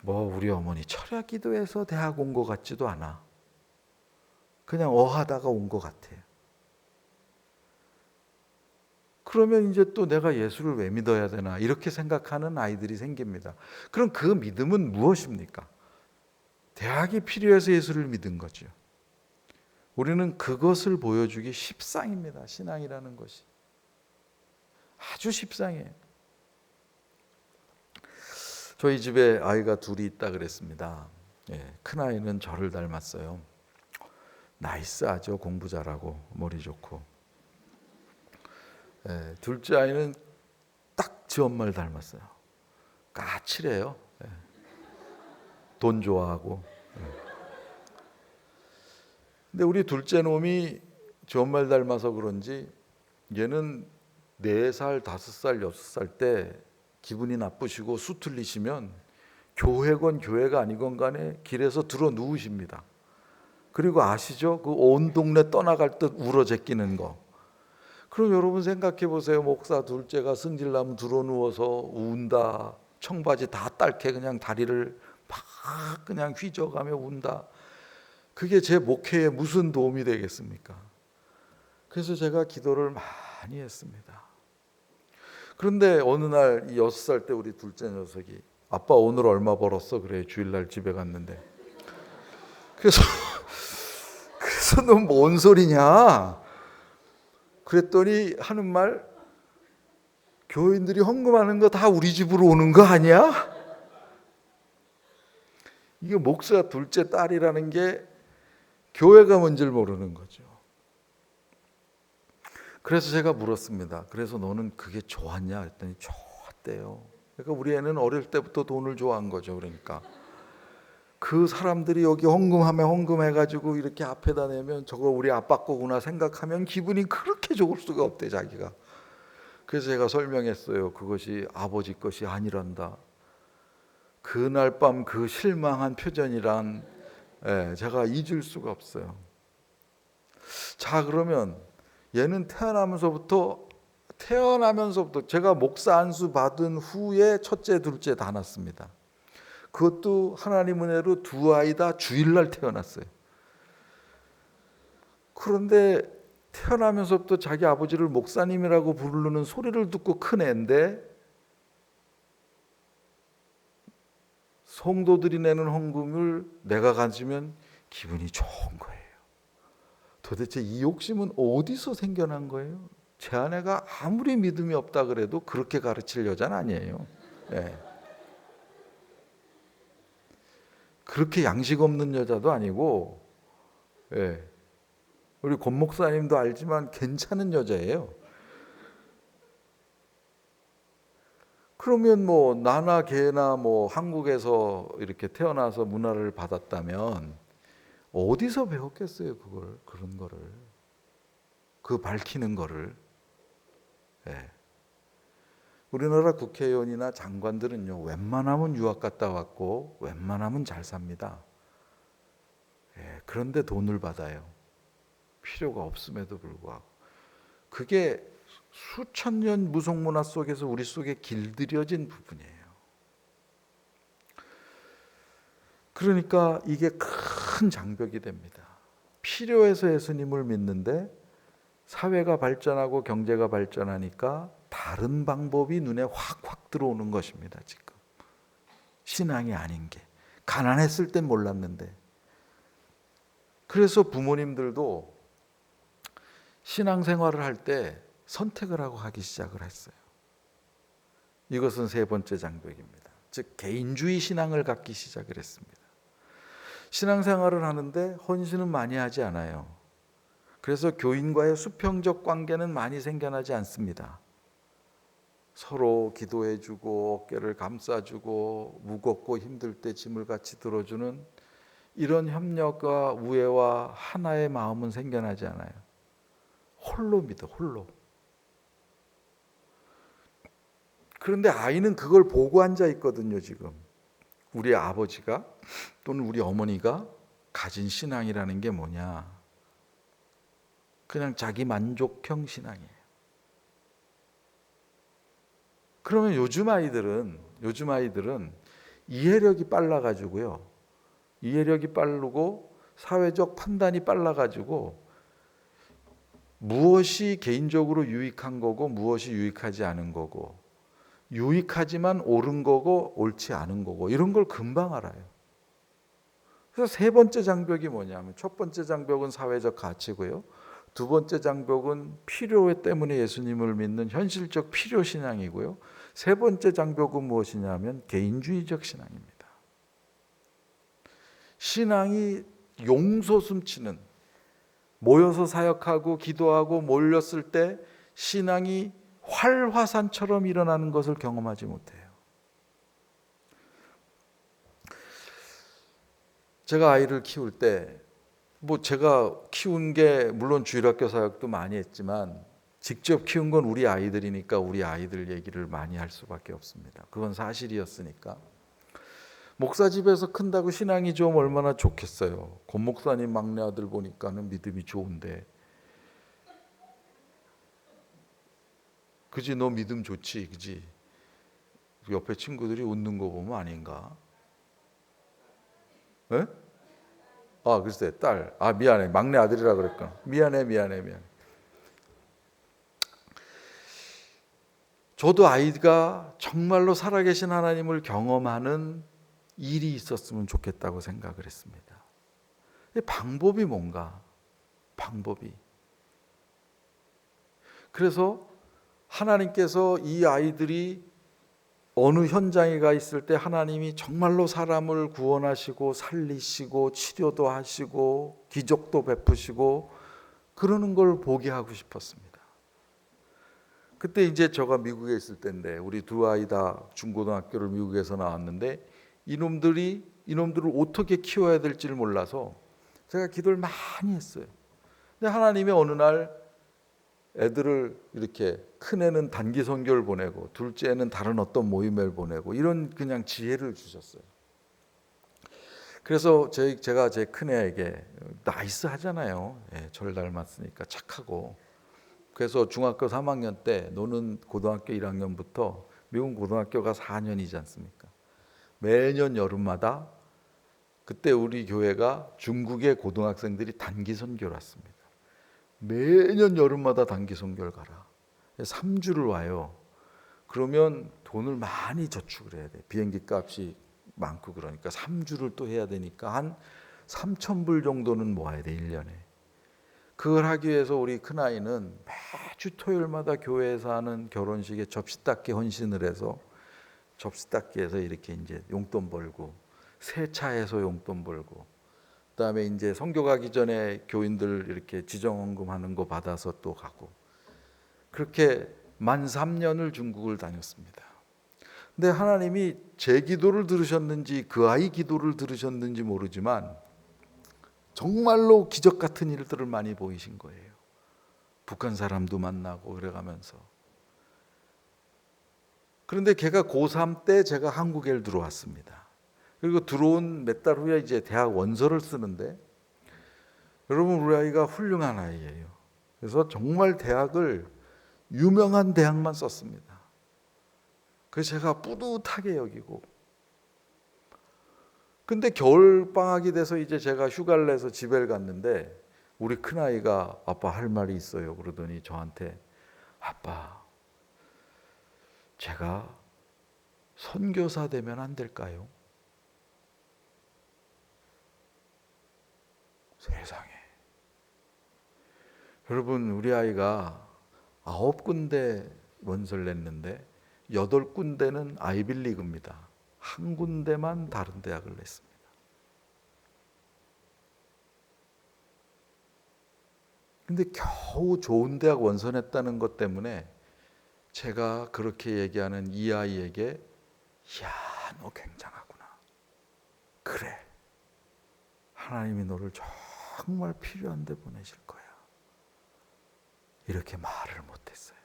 뭐 우리 어머니 철야 기도해서 대학 온 것 같지도 않아. 그냥 어하다가 온 것 같아요. 그러면 이제 또 내가 예수를 왜 믿어야 되나 이렇게 생각하는 아이들이 생깁니다. 그럼 그 믿음은 무엇입니까? 대학이 필요해서 예수를 믿은 거죠. 우리는 그것을 보여주기 십상입니다. 신앙이라는 것이. 아주 십상해요. 저희 집에 아이가 둘이 있다 그랬습니다. 큰아이는 저를 닮았어요. 나이스하죠. 공부 잘하고 머리 좋고. 둘째 아이는 딱 지 엄마를 닮았어요. 까칠해요. 돈 좋아하고. 근데 우리 둘째 놈이 지 엄마를 닮아서 그런지 얘는 4살, 5살, 6살 때 기분이 나쁘시고 수틀리시면 교회건 교회가 아니건 간에 길에서 들어 누우십니다. 그리고 아시죠? 그 온 동네 떠나갈 듯 울어 제끼는 거. 그럼 여러분 생각해 보세요. 목사 둘째가 승질나면 들어 누워서 운다. 청바지 다 딸게 그냥 다리를 막 그냥 휘저가며 운다. 그게 제 목회에 무슨 도움이 되겠습니까? 그래서 제가 기도를 많이 했습니다. 그런데 어느 날 6살 때 우리 둘째 녀석이 아빠 오늘 얼마 벌었어? 그래 주일날 집에 갔는데 그래서 너 뭔 소리냐? 그랬더니 하는 말 교인들이 헌금하는 거 다 우리 집으로 오는 거 아니야? 이게 목사 둘째 딸이라는 게 교회가 뭔지를 모르는 거죠. 그래서 제가 물었습니다. 그래서 너는 그게 좋았냐? 했더니 좋았대요. 그러니까 우리 애는 어릴 때부터 돈을 좋아한 거죠. 그러니까 그 사람들이 여기 헌금해가지고 이렇게 앞에다 내면 저거 우리 아빠 거구나 생각하면 기분이 그렇게 좋을 수가 없대 자기가. 그래서 제가 설명했어요. 그것이 아버지 것이 아니란다. 그날 밤 그 실망한 표정이란 제가 잊을 수가 없어요. 자 그러면 얘는 태어나면서부터 제가 목사 안수 받은 후에 첫째 둘째 다 낳았습니다. 그것도 하나님 은혜로 두 아이 다 주일날 태어났어요. 그런데 태어나면서부터 자기 아버지를 목사님이라고 부르는 소리를 듣고 큰 애인데 성도들이 내는 헌금을 내가 가지면 기분이 좋은 거예요. 도대체 이 욕심은 어디서 생겨난 거예요? 제 아내가 아무리 믿음이 없다 그래도 그렇게 가르칠 여자는 아니에요. 그렇게 양식 없는 여자도 아니고 우리 권 목사님도 알지만 괜찮은 여자예요. 그러면 뭐 나나 걔나 뭐 한국에서 이렇게 태어나서 문화를 받았다면 어디서 배웠겠어요, 그걸, 그런 거를, 그 밝히는 거를. 예. 우리나라 국회의원이나 장관들은요, 웬만하면 유학 갔다 왔고 웬만하면 잘 삽니다. 예. 그런데 돈을 받아요. 필요가 없음에도 불구하고. 그게 수천 년 무속문화 속에서 우리 속에 길들여진 부분이에요. 그러니까 이게 큰 장벽이 됩니다. 필요해서 예수님을 믿는데 사회가 발전하고 경제가 발전하니까 다른 방법이 눈에 확확 들어오는 것입니다. 지금 신앙이 아닌 게. 가난했을 땐 몰랐는데. 그래서 부모님들도 신앙생활을 할 때 선택을 하고 하기 시작을 했어요. 이것은 세 번째 장벽입니다. 즉 개인주의 신앙을 갖기 시작을 했습니다. 신앙생활을 하는데 헌신은 많이 하지 않아요. 그래서 교인과의 수평적 관계는 많이 생겨나지 않습니다. 서로 기도해주고 어깨를 감싸주고 무겁고 힘들 때 짐을 같이 들어주는 이런 협력과 우애와 하나의 마음은 생겨나지 않아요. 홀로 믿어, 홀로. 그런데 아이는 그걸 보고 앉아 있거든요, 지금. 우리 아버지가 또는 우리 어머니가 가진 신앙이라는 게 뭐냐? 그냥 자기 만족형 신앙이에요. 그러면 요즘 아이들은 이해력이 빨라가지고요. 이해력이 빠르고 사회적 판단이 빨라가지고 무엇이 개인적으로 유익한 거고 무엇이 유익하지 않은 거고 유익하지만 옳은 거고 옳지 않은 거고 이런 걸 금방 알아요. 그래서 세 번째 장벽이 뭐냐면 첫 번째 장벽은 사회적 가치고요. 두 번째 장벽은 필요 때문에 예수님을 믿는 현실적 필요 신앙이고요. 세 번째 장벽은 무엇이냐면 개인주의적 신앙입니다. 신앙이 용솟음치는 모여서 사역하고 기도하고 몰렸을 때 신앙이 활화산처럼 일어나는 것을 경험하지 못해요. 제가 아이를 키울 때 제가 키운 게 물론 주일학교 사역도 많이 했지만 직접 키운 건 우리 아이들이니까 우리 아이들 얘기를 많이 할 수밖에 없습니다. 그건 사실이었으니까. 목사 집에서 큰다고 신앙이 좀 얼마나 좋겠어요. 권 목사님 막내 아들 보니까는 믿음이 좋은데, 그지 너 믿음 좋지, 그지? 옆에 친구들이 웃는 거 보면 아닌가? 에? 아 글쎄 딸, 아 미안해 막내 아들이라 그랬구나. 미안해. 저도 아이가 정말로 살아계신 하나님을 경험하는 일이 있었으면 좋겠다고 생각을 했습니다. 방법이 뭔가? 방법이. 그래서 하나님께서 이 아이들이 어느 현장에 가 있을 때 하나님이 정말로 사람을 구원하시고 살리시고 치료도 하시고 기적도 베푸시고 그러는 걸 보게 하고 싶었습니다. 그때 이제 제가 미국에 있을 때인데 우리 두 아이 다 중고등학교를 미국에서 나왔는데 이놈들을 어떻게 키워야 될지를 몰라서 제가 기도를 많이 했어요. 근데 하나님이 어느 날 애들을 이렇게 큰 애는 단기 선교를 보내고 둘째 애는 다른 어떤 모임을 보내고 이런 그냥 지혜를 주셨어요. 그래서 제가 제 큰 애에게 나이스 하잖아요. 예, 저를 닮았으니까 착하고. 그래서 중학교 3학년 때 너는 고등학교 1학년부터 미국 고등학교가 4년이지 않습니까? 매년 여름마다 그때 우리 교회가 중국의 고등학생들이 단기 선교를 왔습니다. 매년 여름마다 단기 선교를 가라. 3주를 와요. 그러면 돈을 많이 저축을 해야 돼. 비행기 값이 많고 그러니까 3주를 또 해야 되니까 한 3,000불 정도는 모아야 돼 1년에. 그걸 하기 위해서 우리 큰아이는 매주 토요일마다 교회에서 하는 결혼식에 접시 닦기 헌신을 해서 접시 닦기에서 이렇게 이제 용돈 벌고 세차해서 용돈 벌고 그다음에 이제 선교 가기 전에 교인들 이렇게 지정헌금 하는 거 받아서 또 가고 그렇게 만 3년을 중국을 다녔습니다. 근데 하나님이 제 기도를 들으셨는지 그 아이 기도를 들으셨는지 모르지만 정말로 기적 같은 일들을 많이 보이신 거예요. 북한 사람도 만나고 그래가면서. 그런데 걔가 고3 때 제가 한국에 들어왔습니다. 그리고 들어온 몇 달 후에 이제 대학 원서를 쓰는데, 여러분 우리 아이가 훌륭한 아이예요. 그래서 정말 대학을 유명한 대학만 썼습니다. 그래서 제가 뿌듯하게 여기고, 근데 겨울 방학이 돼서 이제 제가 휴가를 내서 집에 갔는데 우리 큰아이가 아빠 할 말이 있어요 그러더니 저한테, 아빠 제가 선교사 되면 안 될까요? 세상에. 여러분 우리 아이가 9군데 원서를 냈는데 8군데는 아이빌리그입니다. 한 군데만 다른 대학을 냈습니다. 근데 겨우 좋은 대학 원서 냈다는 것 때문에 제가 그렇게 얘기하는 이 아이에게, 야, 너 굉장하구나. 그래. 하나님이 너를 정말 필요한 데 보내실 거야. 이렇게 말을 못했어요.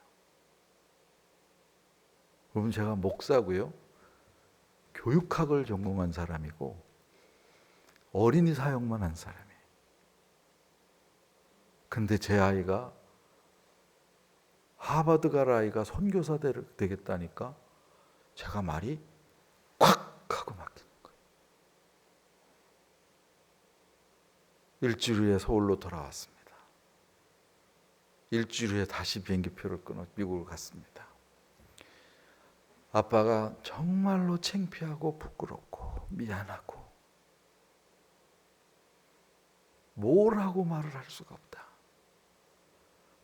여러분 제가 목사고요. 교육학을 전공한 사람이고 어린이 사역만 한 사람이에요. 근데 제 아이가 하버드 갈 아이가 선교사 되겠다니까 제가 말이 콱 하고 막히는 거예요. 일주일 후에 서울로 돌아왔습니다. 일주일 후에 다시 비행기표를 끊어 미국을 갔습니다. 아빠가 정말로 창피하고 부끄럽고 미안하고 뭘 하고 말을 할 수가 없다.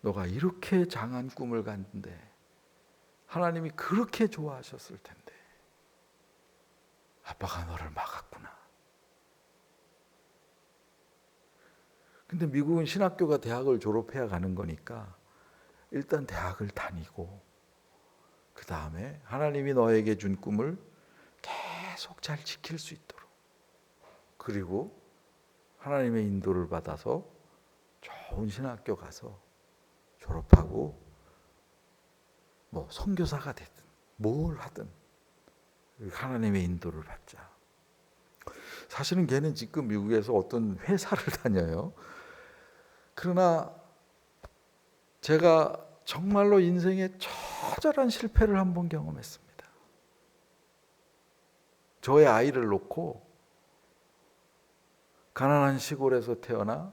너가 이렇게 장한 꿈을 갔는데 하나님이 그렇게 좋아하셨을 텐데 아빠가 너를 막았구나. 근데 미국은 신학교가 대학을 졸업해야 가는 거니까 일단 대학을 다니고 그 다음에 하나님이 너에게 준 꿈을 계속 잘 지킬 수 있도록, 그리고 하나님의 인도를 받아서 좋은 신학교 가서 졸업하고 뭐 선교사가 되든 뭘 하든 하나님의 인도를 받자. 사실은 걔는 지금 미국에서 어떤 회사를 다녀요. 그러나 제가 정말로 인생에 처절한 실패를 한번 경험했습니다. 저의 아이를 놓고 가난한 시골에서 태어나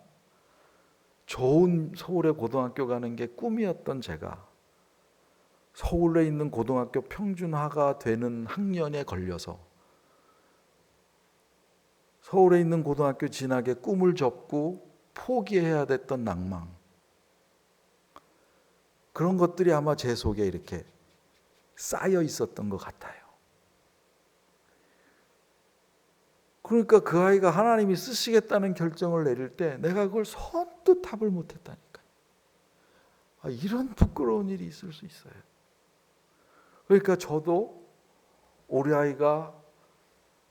좋은 서울의 고등학교 가는 게 꿈이었던 제가 서울에 있는 고등학교 평준화가 되는 학년에 걸려서 서울에 있는 고등학교 진학에 꿈을 접고 포기해야 됐던 낭망, 그런 것들이 아마 제 속에 이렇게 쌓여 있었던 것 같아요. 그러니까 그 아이가 하나님이 쓰시겠다는 결정을 내릴 때 내가 그걸 선뜻 답을 못했다니까요. 이런 부끄러운 일이 있을 수 있어요. 그러니까 저도 우리 아이가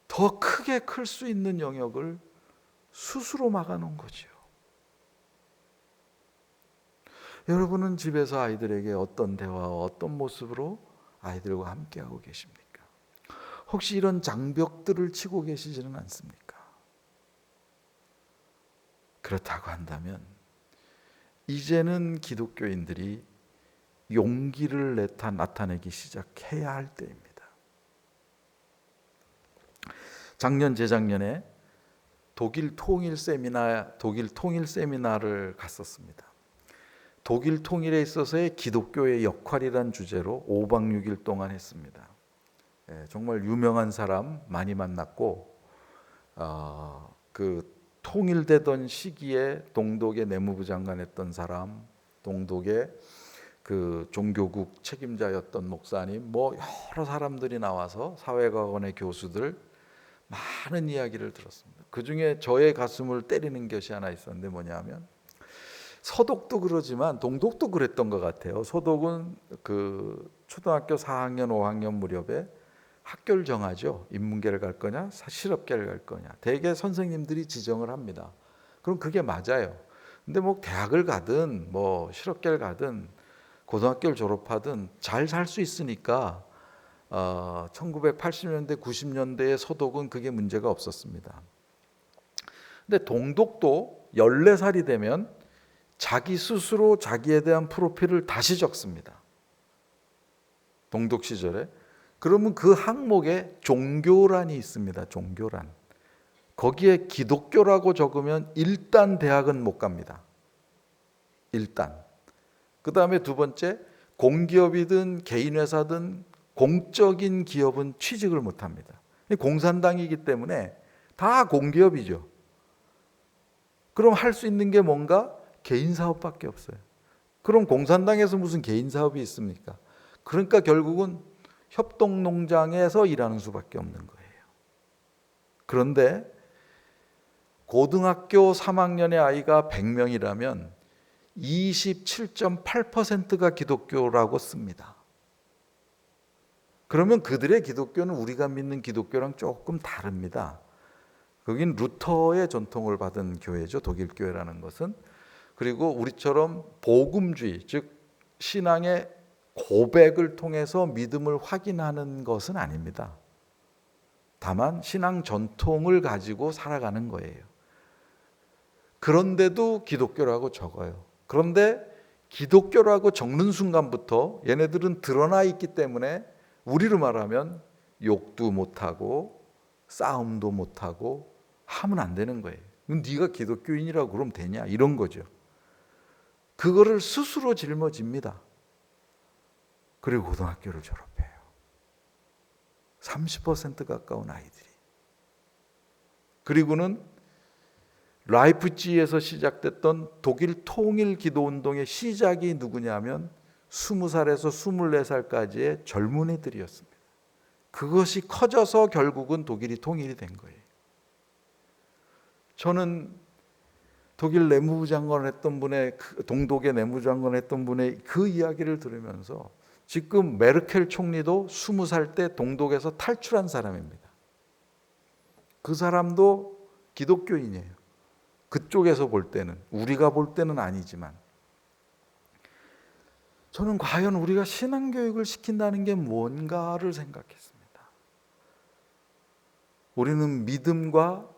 더 크게 클 수 있는 영역을 스스로 막아놓은 거죠. 여러분은 집에서 아이들에게 어떤 대화와 어떤 모습으로 아이들과 함께하고 계십니까? 혹시 이런 장벽들을 치고 계시지는 않습니까? 그렇다고 한다면 이제는 기독교인들이 용기를 나타내기 시작해야 할 때입니다. 작년 재작년에 독일 통일 세미나를 갔었습니다. 독일 통일에 있어서의 기독교의 역할이란 주제로 5박 6일 동안 했습니다. 정말 유명한 사람 많이 만났고, 그 통일되던 시기에 동독의 내무부 장관했던 사람, 동독의 그 종교국 책임자였던 목사님, 뭐 여러 사람들이 나와서 사회과학원의 교수들, 많은 이야기를 들었습니다. 그 중에 저의 가슴을 때리는 것이 하나 있었는데 뭐냐면, 서독도 그러지만 동독도 그랬던 것 같아요. 서독은 그 초등학교 4학년, 5학년 무렵에 학교를 정하죠. 인문계를 갈 거냐, 실업계를 갈 거냐. 대개 선생님들이 지정을 합니다. 그럼 그게 맞아요. 근데 뭐 대학을 가든 뭐 실업계를 가든 고등학교를 졸업하든 잘 살 수 있으니까 1980년대, 90년대의 서독은 그게 문제가 없었습니다. 근데 동독도 14살이 되면 자기 스스로 자기에 대한 프로필을 다시 적습니다. 동독 시절에. 그러면 그 항목에 종교란이 있습니다. 종교란. 거기에 기독교라고 적으면 일단 대학은 못 갑니다. 일단. 그 다음에 두 번째, 공기업이든 개인회사든 공적인 기업은 취직을 못 합니다. 공산당이기 때문에 다 공기업이죠. 그럼 할 수 있는 게 뭔가? 개인사업밖에 없어요. 그럼 공산당에서 무슨 개인사업이 있습니까? 그러니까 결국은 협동농장에서 일하는 수밖에 없는 거예요. 그런데 고등학교 3학년의 아이가 100명이라면 27.8%가 기독교라고 씁니다. 그러면 그들의 기독교는 우리가 믿는 기독교랑 조금 다릅니다. 거긴 루터의 전통을 받은 교회죠. 독일 교회라는 것은. 그리고 우리처럼 복음주의, 즉 신앙의 고백을 통해서 믿음을 확인하는 것은 아닙니다. 다만 신앙 전통을 가지고 살아가는 거예요. 그런데도 기독교라고 적어요. 그런데 기독교라고 적는 순간부터 얘네들은 드러나 있기 때문에 우리로 말하면 욕도 못하고 싸움도 못하고 하면 안 되는 거예요. 네가 기독교인이라고 그러면 되냐? 이런 거죠. 그거를 스스로 짊어집니다. 그리고 고등학교를 졸업해요. 30% 가까운 아이들이. 그리고는 라이프치히에서 시작됐던 독일 통일 기도 운동의 시작이 누구냐면 20살에서 24살까지의 젊은이들이었습니다. 그것이 커져서 결국은 독일이 통일이 된 거예요. 저는 독일 내무부 장관을 했던 분의, 동독의 내무부 장관을 했던 분의 그 이야기를 들으면서 지금 메르켈 총리도 20살 때 동독에서 탈출한 사람입니다. 그 사람도 기독교인이에요. 그쪽에서 볼 때는, 우리가 볼 때는 아니지만. 저는 과연 우리가 신앙교육을 시킨다는 게 뭔가를 생각했습니다. 우리는 믿음과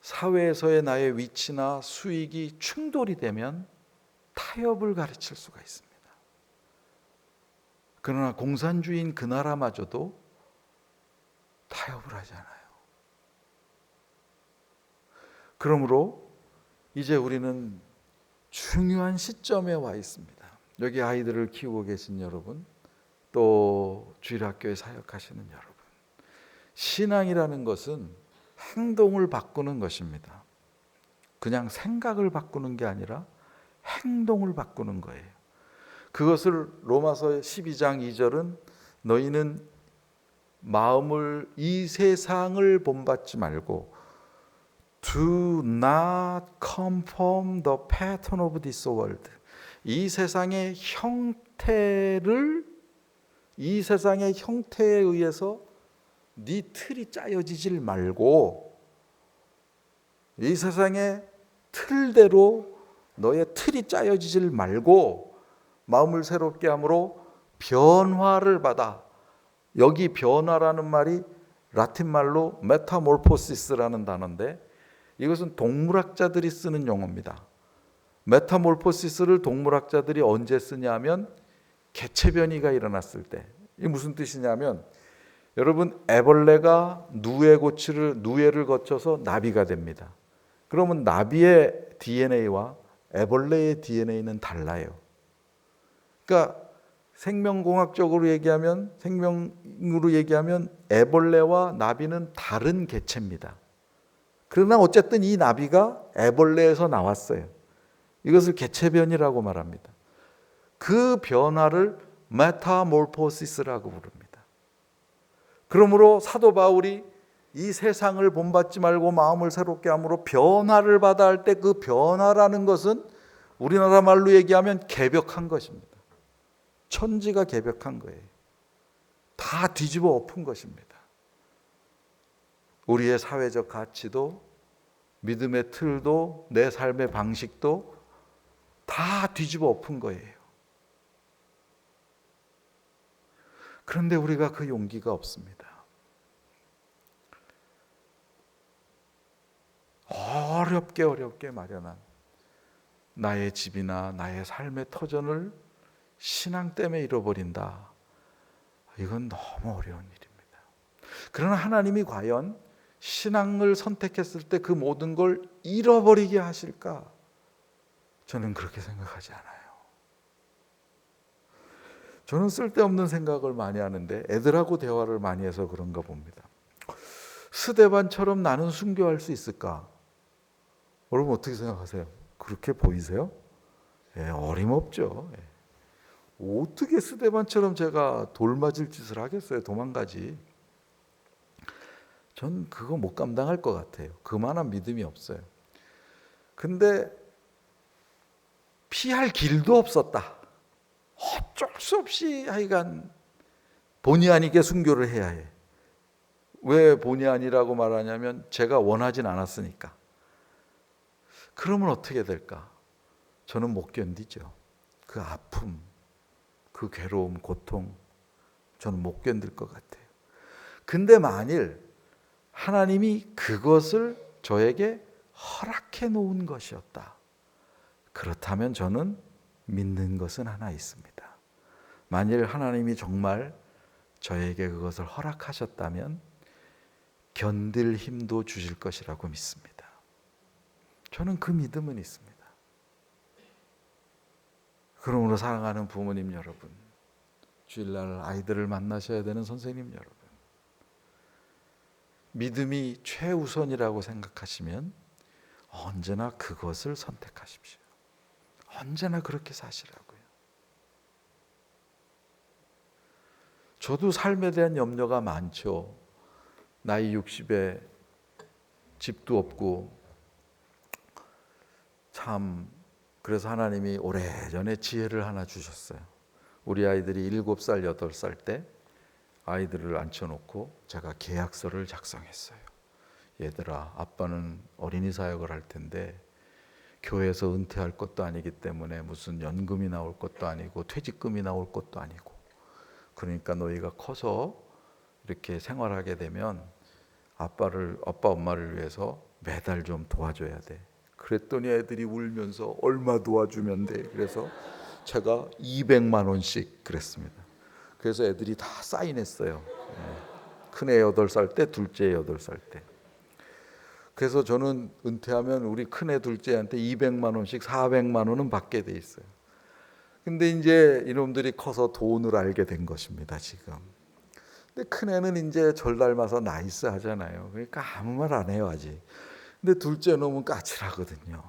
사회에서의 나의 위치나 수익이 충돌이 되면 타협을 가르칠 수가 있습니다. 그러나 공산주의인 그 나라마저도 타협을 하지 않아요. 그러므로 이제 우리는 중요한 시점에 와 있습니다. 여기 아이들을 키우고 계신 여러분, 또 주일학교에 사역하시는 여러분, 신앙이라는 것은 행동을 바꾸는 것입니다. 그냥 생각을 바꾸는 게 아니라 행동을 바꾸는 거예요. 그것을 로마서 12장 2절은 너희는 마음을 이 세상을 본받지 말고 Do not conform the pattern of this world. 이 세상의 형태에 의해서 네 틀이 짜여지질 말고 이 세상의 틀대로 너의 틀이 짜여지질 말고 마음을 새롭게 함으로 변화를 받아. 여기 변화라는 말이 라틴 말로 메타몰포시스라는 단어인데 이것은 동물학자들이 쓰는 용어입니다. 메타몰포시스를 동물학자들이 언제 쓰냐면 개체 변이가 일어났을 때. 이게 무슨 뜻이냐면 여러분 애벌레가 누에를 거쳐서 나비가 됩니다. 그러면 나비의 DNA와 애벌레의 DNA는 달라요. 그러니까 생명으로 얘기하면 애벌레와 나비는 다른 개체입니다. 그러나 어쨌든 이 나비가 애벌레에서 나왔어요. 이것을 개체변이라고 말합니다. 그 변화를 메타몰포시스라고 부릅니다. 그러므로 사도 바울이 이 세상을 본받지 말고 마음을 새롭게 함으로 변화를 받아 할 때 그 변화라는 것은 우리나라 말로 얘기하면 개벽한 것입니다. 천지가 개벽한 거예요. 다 뒤집어 엎은 것입니다. 우리의 사회적 가치도, 믿음의 틀도, 내 삶의 방식도 다 뒤집어 엎은 거예요. 그런데 우리가 그 용기가 없습니다. 어렵게 마련한 나의 집이나 나의 삶의 터전을 신앙 때문에 잃어버린다. 이건 너무 어려운 일입니다. 그러나 하나님이 과연 신앙을 선택했을 때 그 모든 걸 잃어버리게 하실까? 저는 그렇게 생각하지 않아요. 저는 쓸데없는 생각을 많이 하는데 애들하고 대화를 많이 해서 그런가 봅니다. 스데반처럼 나는 순교할 수 있을까? 여러분 어떻게 생각하세요? 그렇게 보이세요? 어림없죠. 어떻게 스데반처럼 제가 돌 맞을 짓을 하겠어요? 도망가지. 전 그거 못 감당할 것 같아요. 그만한 믿음이 없어요. 근데 피할 길도 없었다. 어쩔 수 없이 하여간 본의 아니게 순교를 해야 해. 왜 본의 아니라고 말하냐면 제가 원하진 않았으니까. 그러면 어떻게 될까? 저는 못 견디죠. 그 아픔, 그 괴로움, 고통 저는 못 견딜 것 같아요. 근데 만일 하나님이 그것을 저에게 허락해 놓은 것이었다. 그렇다면 저는 믿는 것은 하나 있습니다. 만일 하나님이 정말 저에게 그것을 허락하셨다면 견딜 힘도 주실 것이라고 믿습니다. 저는 그 믿음은 있습니다. 그러므로 사랑하는 부모님 여러분, 주일날 아이들을 만나셔야 되는 선생님 여러분, 믿음이 최우선이라고 생각하시면 언제나 그것을 선택하십시오. 언제나 그렇게 사시라고요. 저도 삶에 대한 염려가 많죠. 나이 60에 집도 없고 참 그래서 하나님이 오래전에 지혜를 하나 주셨어요. 우리 아이들이 7살, 8살 때 아이들을 앉혀놓고 제가 계약서를 작성했어요. 얘들아, 아빠는 어린이 사역을 할 텐데 교회에서 은퇴할 것도 아니기 때문에 무슨 연금이 나올 것도 아니고 퇴직금이 나올 것도 아니고, 그러니까 너희가 커서 이렇게 생활하게 되면 아빠 엄마를 위해서 매달 좀 도와줘야 돼. 그랬더니 애들이 울면서 얼마 도와주면 돼. 그래서 제가 200만 원씩 그랬습니다. 그래서 애들이 다 사인했어요. 큰애 8살 때, 둘째 8살 때. 그래서 저는 은퇴하면 우리 큰애 둘째한테 200만 원씩 400만 원은 받게 돼 있어요. 근데 이제 이놈들이 커서 돈을 알게 된 것입니다, 지금. 근데 큰애는 이제 절 닮아서 나이스 하잖아요. 그러니까 아무 말 안 해요, 아직. 근데 둘째 놈은 까칠하거든요.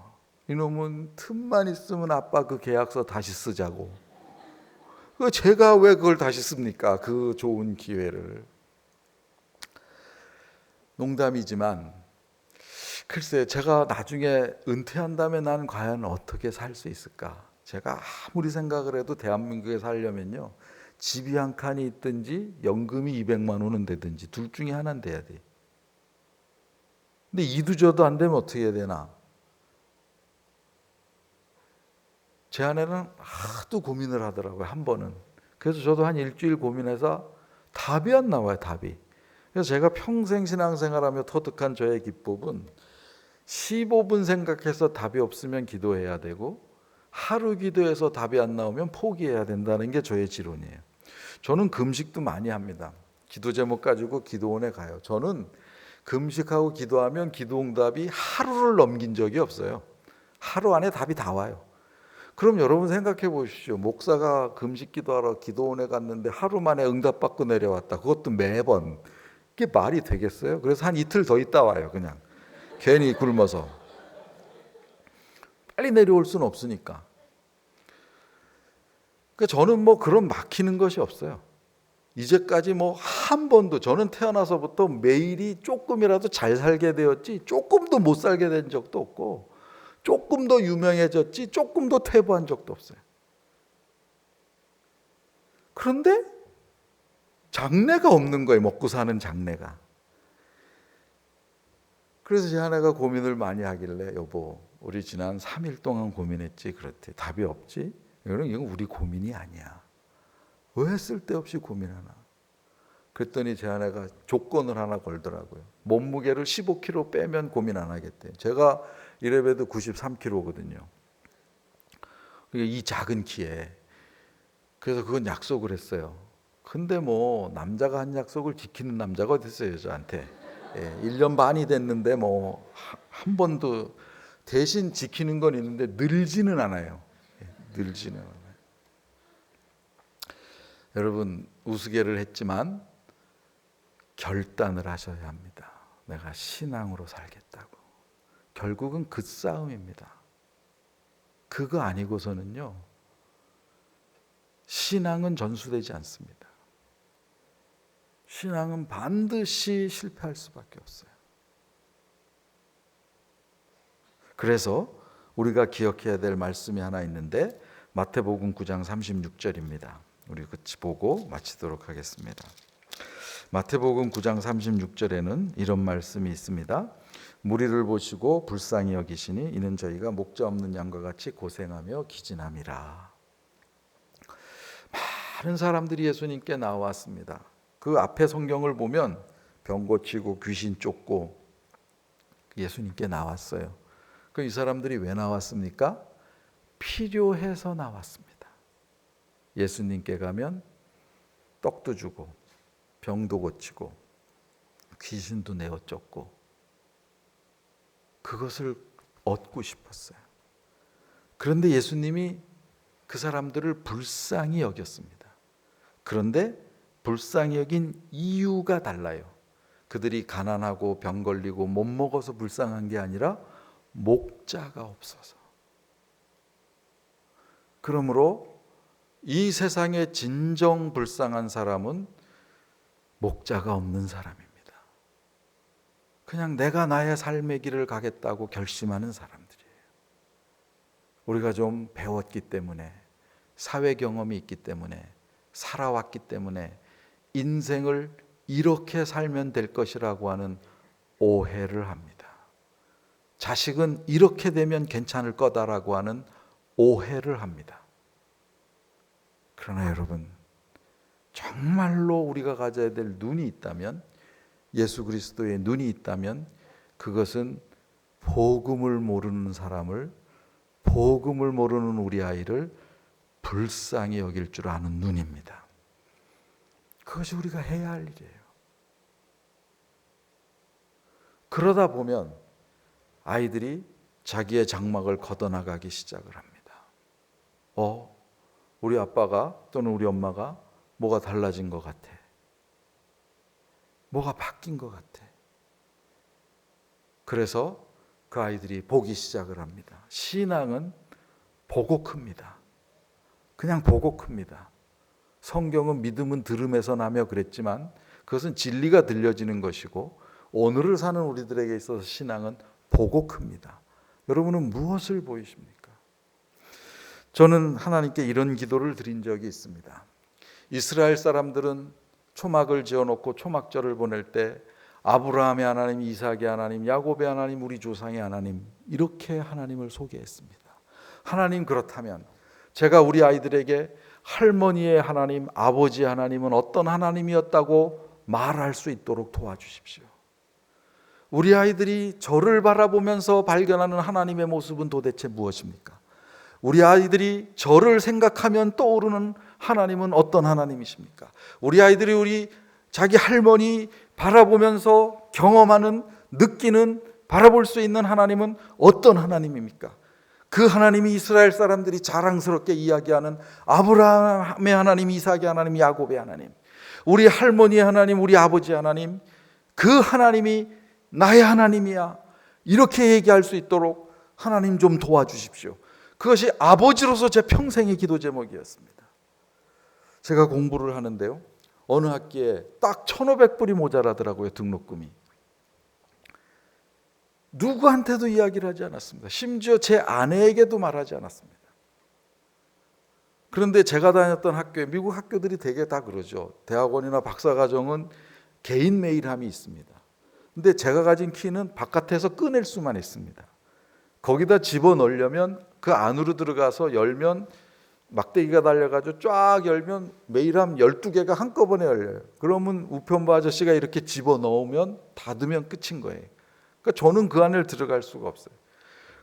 이놈은 틈만 있으면 아빠 그 계약서 다시 쓰자고. 제가 왜 그걸 다시 씁니까? 그 좋은 기회를. 농담이지만 글쎄 제가 나중에 은퇴한 다음에 난 과연 어떻게 살 수 있을까? 제가 아무리 생각을 해도 대한민국에 살려면요, 집이 한 칸이 있든지 연금이 200만 원은 되든지 둘 중에 하나는 돼야 돼. 근데 이도저도 안 되면 어떻게 해야 되나? 제 아내는 하도 고민을 하더라고요, 한 번은. 그래서 저도 한 일주일 고민해서 답이 안 나와요, 답이. 그래서 제가 평생 신앙생활하며 터득한 저의 기법은 15분 생각해서 답이 없으면 기도해야 되고, 하루 기도해서 답이 안 나오면 포기해야 된다는 게 저의 지론이에요. 저는 금식도 많이 합니다. 기도 제목 가지고 기도원에 가요. 저는 금식하고 기도하면 기도응답이 하루를 넘긴 적이 없어요. 하루 안에 답이 다 와요. 그럼 여러분 생각해 보십시오. 목사가 금식 기도하러 기도원에 갔는데 하루 만에 응답받고 내려왔다. 그것도 매번. 이게 말이 되겠어요? 그래서 한 이틀 더 있다 와요, 그냥. 괜히 굶어서. 빨리 내려올 수는 없으니까. 그러니까 저는 뭐 그런 막히는 것이 없어요. 이제까지 뭐 한 번도, 저는 태어나서부터 매일이 조금이라도 잘 살게 되었지 조금도 못 살게 된 적도 없고, 조금 더 유명해졌지 조금 더 퇴보한 적도 없어요. 그런데 장래가 없는 거예요. 먹고 사는 장래가. 그래서 제 아내가 고민을 많이 하길래 여보 우리 지난 3일 동안 고민했지. 그렇대. 답이 없지. 이건 우리 고민이 아니야. 왜 쓸데없이 고민하나. 그랬더니 제 아내가 조건을 하나 걸더라고요. 몸무게를 15kg 빼면 고민 안 하겠대. 제가 이래봬도 93kg거든요. 이 작은 키에. 그래서 그건 약속을 했어요. 근데 뭐 남자가 한 약속을 지키는 남자가 어디 있어요, 저한테. 1년 반이 됐는데 뭐 한 번도 대신 지키는 건 있는데 늘지는 않아요. 늘지는 않아요. 여러분 우스개를 했지만 결단을 하셔야 합니다. 내가 신앙으로 살겠다고. 결국은 그 싸움입니다. 그거 아니고서는요. 신앙은 전수되지 않습니다. 신앙은 반드시 실패할 수밖에 없어요. 그래서 우리가 기억해야 될 말씀이 하나 있는데 마태복음 9장 36절입니다. 우리 같이 보고 마치도록 하겠습니다. 마태복음 9장 36절에는 이런 말씀이 있습니다. 무리를 보시고 불쌍히 여기시니 이는 저희가 목자 없는 양과 같이 고생하며 기진함이라. 많은 사람들이 예수님께 나왔습니다. 그 앞에 성경을 보면 병 고치고 귀신 쫓고 예수님께 나왔어요. 그 이 사람들이 왜 나왔습니까? 필요해서 나왔습니다. 예수님께 가면 떡도 주고 병도 고치고 귀신도 내어 쫓고 그것을 얻고 싶었어요. 그런데 예수님이 그 사람들을 불쌍히 여겼습니다. 그런데 불쌍히 여긴 이유가 달라요. 그들이 가난하고 병 걸리고 못 먹어서 불쌍한 게 아니라 목자가 없어서. 그러므로 이 세상에 진정 불쌍한 사람은 목자가 없는 사람입니다. 그냥 내가 나의 삶의 길을 가겠다고 결심하는 사람들이에요. 우리가 좀 배웠기 때문에, 사회 경험이 있기 때문에, 살아왔기 때문에 인생을 이렇게 살면 될 것이라고 하는 오해를 합니다. 자식은 이렇게 되면 괜찮을 거다라고 하는 오해를 합니다. 그러나 여러분, 정말로 우리가 가져야 될 눈이 있다면, 예수 그리스도의 눈이 있다면 그것은 복음을 모르는 사람을, 복음을 모르는 우리 아이를 불쌍히 여길 줄 아는 눈입니다. 그것이 우리가 해야 할 일이에요. 그러다 보면 아이들이 자기의 장막을 걷어나가기 시작을 합니다. 우리 아빠가 또는 우리 엄마가 뭐가 달라진 것 같아. 뭐가 바뀐 것 같아. 그래서 그 아이들이 보기 시작을 합니다. 신앙은 보고 큽니다. 그냥 보고 큽니다. 성경은 믿음은 들음에서 나며 그랬지만 그것은 진리가 들려지는 것이고 오늘을 사는 우리들에게 있어서 신앙은 보고 큽니다. 여러분은 무엇을 보이십니까? 저는 하나님께 이런 기도를 드린 적이 있습니다. 이스라엘 사람들은 초막을 지어놓고 초막절을 보낼 때 아브라함의 하나님, 이삭의 하나님, 야곱의 하나님, 우리 조상의 하나님 이렇게 하나님을 소개했습니다. 하나님 그렇다면 제가 우리 아이들에게 할머니의 하나님, 아버지의 하나님은 어떤 하나님이었다고 말할 수 있도록 도와주십시오. 우리 아이들이 저를 바라보면서 발견하는 하나님의 모습은 도대체 무엇입니까? 우리 아이들이 저를 생각하면 떠오르는 하나님은 어떤 하나님이십니까? 우리 아이들이 우리 자기 할머니 바라보면서 경험하는, 느끼는, 바라볼 수 있는 하나님은 어떤 하나님입니까? 그 하나님이 이스라엘 사람들이 자랑스럽게 이야기하는 아브라함의 하나님, 이삭의 하나님, 야곱의 하나님, 우리 할머니의 하나님, 우리 아버지의 하나님, 그 하나님이 나의 하나님이야 이렇게 얘기할 수 있도록 하나님 좀 도와주십시오. 그것이 아버지로서 제 평생의 기도 제목이었습니다. 제가 공부를 하는데요, 어느 학기에 딱 1,500불이 모자라더라고요. 등록금이. 누구한테도 이야기를 하지 않았습니다. 심지어 제 아내에게도 말하지 않았습니다. 그런데 제가 다녔던 학교에, 미국 학교들이 되게 다 그러죠. 대학원이나 박사과정은 개인 메일함이 있습니다. 근데 제가 가진 키는 바깥에서 꺼낼 수만 있습니다. 거기다 집어넣으려면 그 안으로 들어가서 열면 막대기가 달려가지고 쫙 열면 메일함 12개가 한꺼번에 열려요. 그러면 우편부 아저씨가 이렇게 집어넣으면 닫으면 끝인 거예요. 그러니까 저는 그 안에 들어갈 수가 없어요.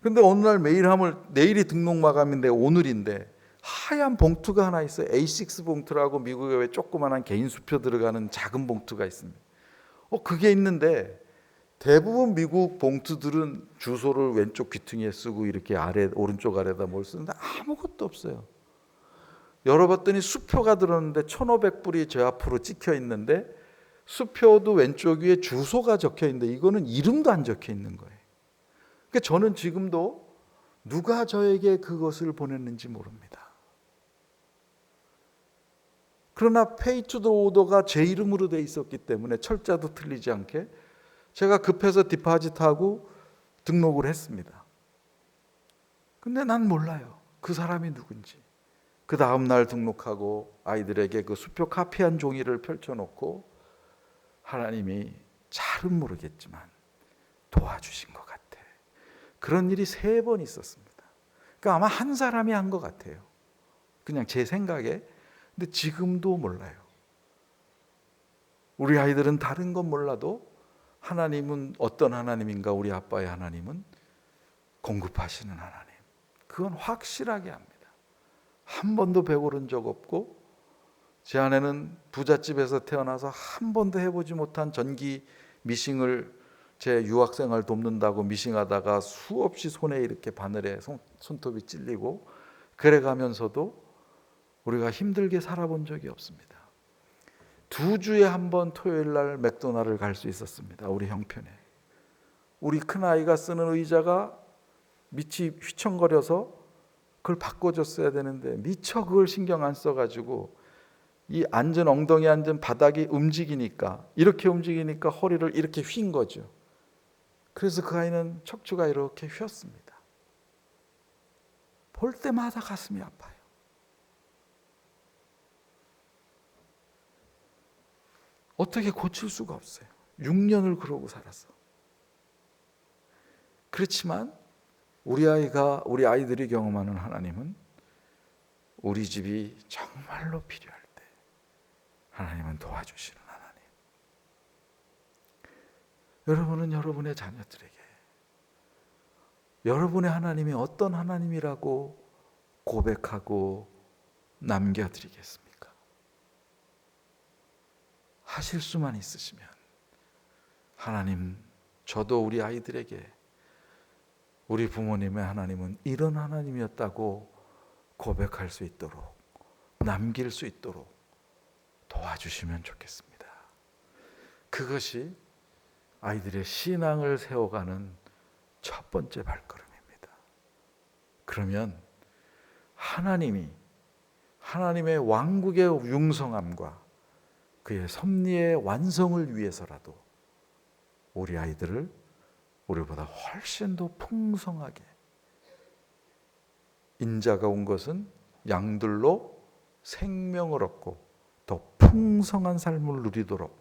근데 어느 날 메일함을, 내일이 등록 마감인데 오늘인데 하얀 봉투가 하나 있어요. A6 봉투라고 미국에 왜 조그만한 개인 수표 들어가는 작은 봉투가 있습니다. 그게 있는데 대부분 미국 봉투들은 주소를 왼쪽 귀퉁이에 쓰고 이렇게 아래, 오른쪽 아래다 뭘 쓰는데 아무것도 없어요. 열어봤더니 수표가 들었는데 1,500불이 제 앞으로 찍혀 있는데 수표도 왼쪽 위에 주소가 적혀 있는데 이거는 이름도 안 적혀 있는 거예요. 그러니까 저는 지금도 누가 저에게 그것을 보냈는지 모릅니다. 그러나 페이 투 더 오더가 제 이름으로 돼 있었기 때문에 철자도 틀리지 않게 제가 급해서 디파짓하고 등록을 했습니다. 근데 난 몰라요. 그 사람이 누군지. 그 다음 날 등록하고 아이들에게 그 수표 카피한 종이를 펼쳐놓고 하나님이 잘은 모르겠지만 도와주신 것 같아. 그런 일이 3번 있었습니다. 그러니까 아마 한 사람이 한 것 같아요. 그냥 제 생각에. 근데 지금도 몰라요. 우리 아이들은 다른 건 몰라도 하나님은 어떤 하나님인가, 우리 아빠의 하나님은 공급하시는 하나님. 그건 확실하게 합니다. 한 번도 배고른 적 없고, 제 아내는 부잣집에서 태어나서 한 번도 해보지 못한 전기 미싱을 제 유학생활 돕는다고 미싱하다가 수없이 손에 이렇게 바늘에 손톱이 찔리고 그래가면서도 우리가 힘들게 살아본 적이 없습니다. 2주에 한 번 토요일 날 맥도날드를 갈 수 있었습니다. 우리 형편에. 우리 큰아이가 쓰는 의자가 밑이 휘청거려서 그걸 바꿔줬어야 되는데 미처 그걸 신경 안 써가지고 이 앉은, 엉덩이 앉은 바닥이 움직이니까, 이렇게 움직이니까 허리를 이렇게 휜 거죠. 그래서 그 아이는 척추가 이렇게 휘었습니다. 볼 때마다 가슴이 아파요. 어떻게 고칠 수가 없어요. 6년을 그러고 살았어. 그렇지만 우리 아이들이 경험하는 하나님은 우리 집이 정말로 필요할 때 하나님은 도와주시는 하나님. 여러분은 여러분의 자녀들에게 여러분의 하나님이 어떤 하나님이라고 고백하고 남겨드리겠습니까? 하실 수만 있으시면 하나님, 저도 우리 아이들에게 우리 부모님의 하나님은 이런 하나님이었다고 고백할 수 있도록, 남길 수 있도록 도와주시면 좋겠습니다. 그것이 아이들의 신앙을 세워가는 첫 번째 발걸음입니다. 그러면 하나님의 왕국의 융성함과 그의 섭리의 완성을 위해서라도 우리 아이들을 우리보다 훨씬 더 풍성하게, 인자가 온 것은 양들로 생명을 얻고 더 풍성한 삶을 누리도록,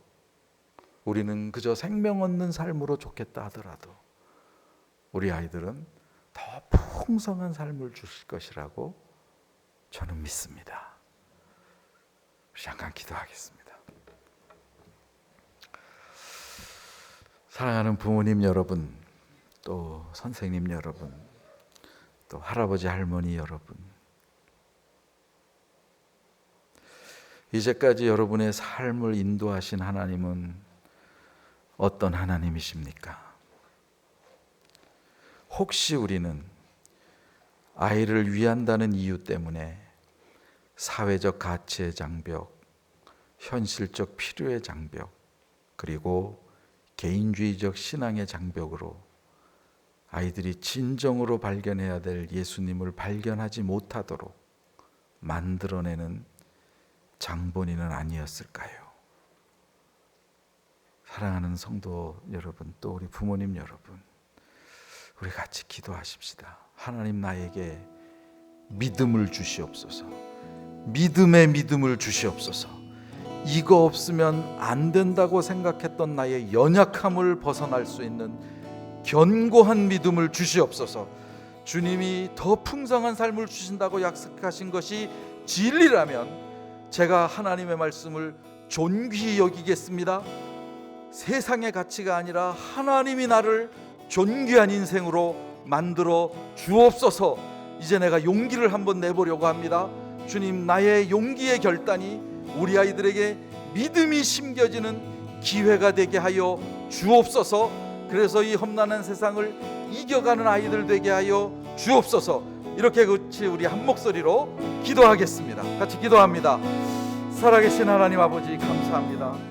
우리는 그저 생명 얻는 삶으로 좋겠다 하더라도 우리 아이들은 더 풍성한 삶을 주실 것이라고 저는 믿습니다. 잠깐 기도하겠습니다. 사랑하는 부모님 여러분, 또 선생님 여러분, 또 할아버지 할머니 여러분, 이제까지 여러분의 삶을 인도하신 하나님은 어떤 하나님이십니까? 혹시 우리는 아이를 위한다는 이유 때문에 사회적 가치의 장벽, 현실적 필요의 장벽, 그리고 개인주의적 신앙의 장벽으로 아이들이 진정으로 발견해야 될 예수님을 발견하지 못하도록 만들어내는 장본인은 아니었을까요? 사랑하는 성도 여러분, 또 우리 부모님 여러분, 우리 같이 기도하십시다. 하나님, 나에게 믿음을 주시옵소서. 믿음의 믿음을 주시옵소서. 이거 없으면 안 된다고 생각했던 나의 연약함을 벗어날 수 있는 견고한 믿음을 주시옵소서. 주님이 더 풍성한 삶을 주신다고 약속하신 것이 진리라면 제가 하나님의 말씀을 존귀히 여기겠습니다. 세상의 가치가 아니라 하나님이 나를 존귀한 인생으로 만들어 주옵소서. 이제 내가 용기를 한번 내보려고 합니다. 주님, 나의 용기의 결단이 우리 아이들에게 믿음이 심겨지는 기회가 되게 하여 주옵소서. 그래서 이 험난한 세상을 이겨가는 아이들 되게 하여 주옵소서. 이렇게 같이 우리 한 목소리로 기도하겠습니다. 같이 기도합니다. 살아계신 하나님 아버지, 감사합니다.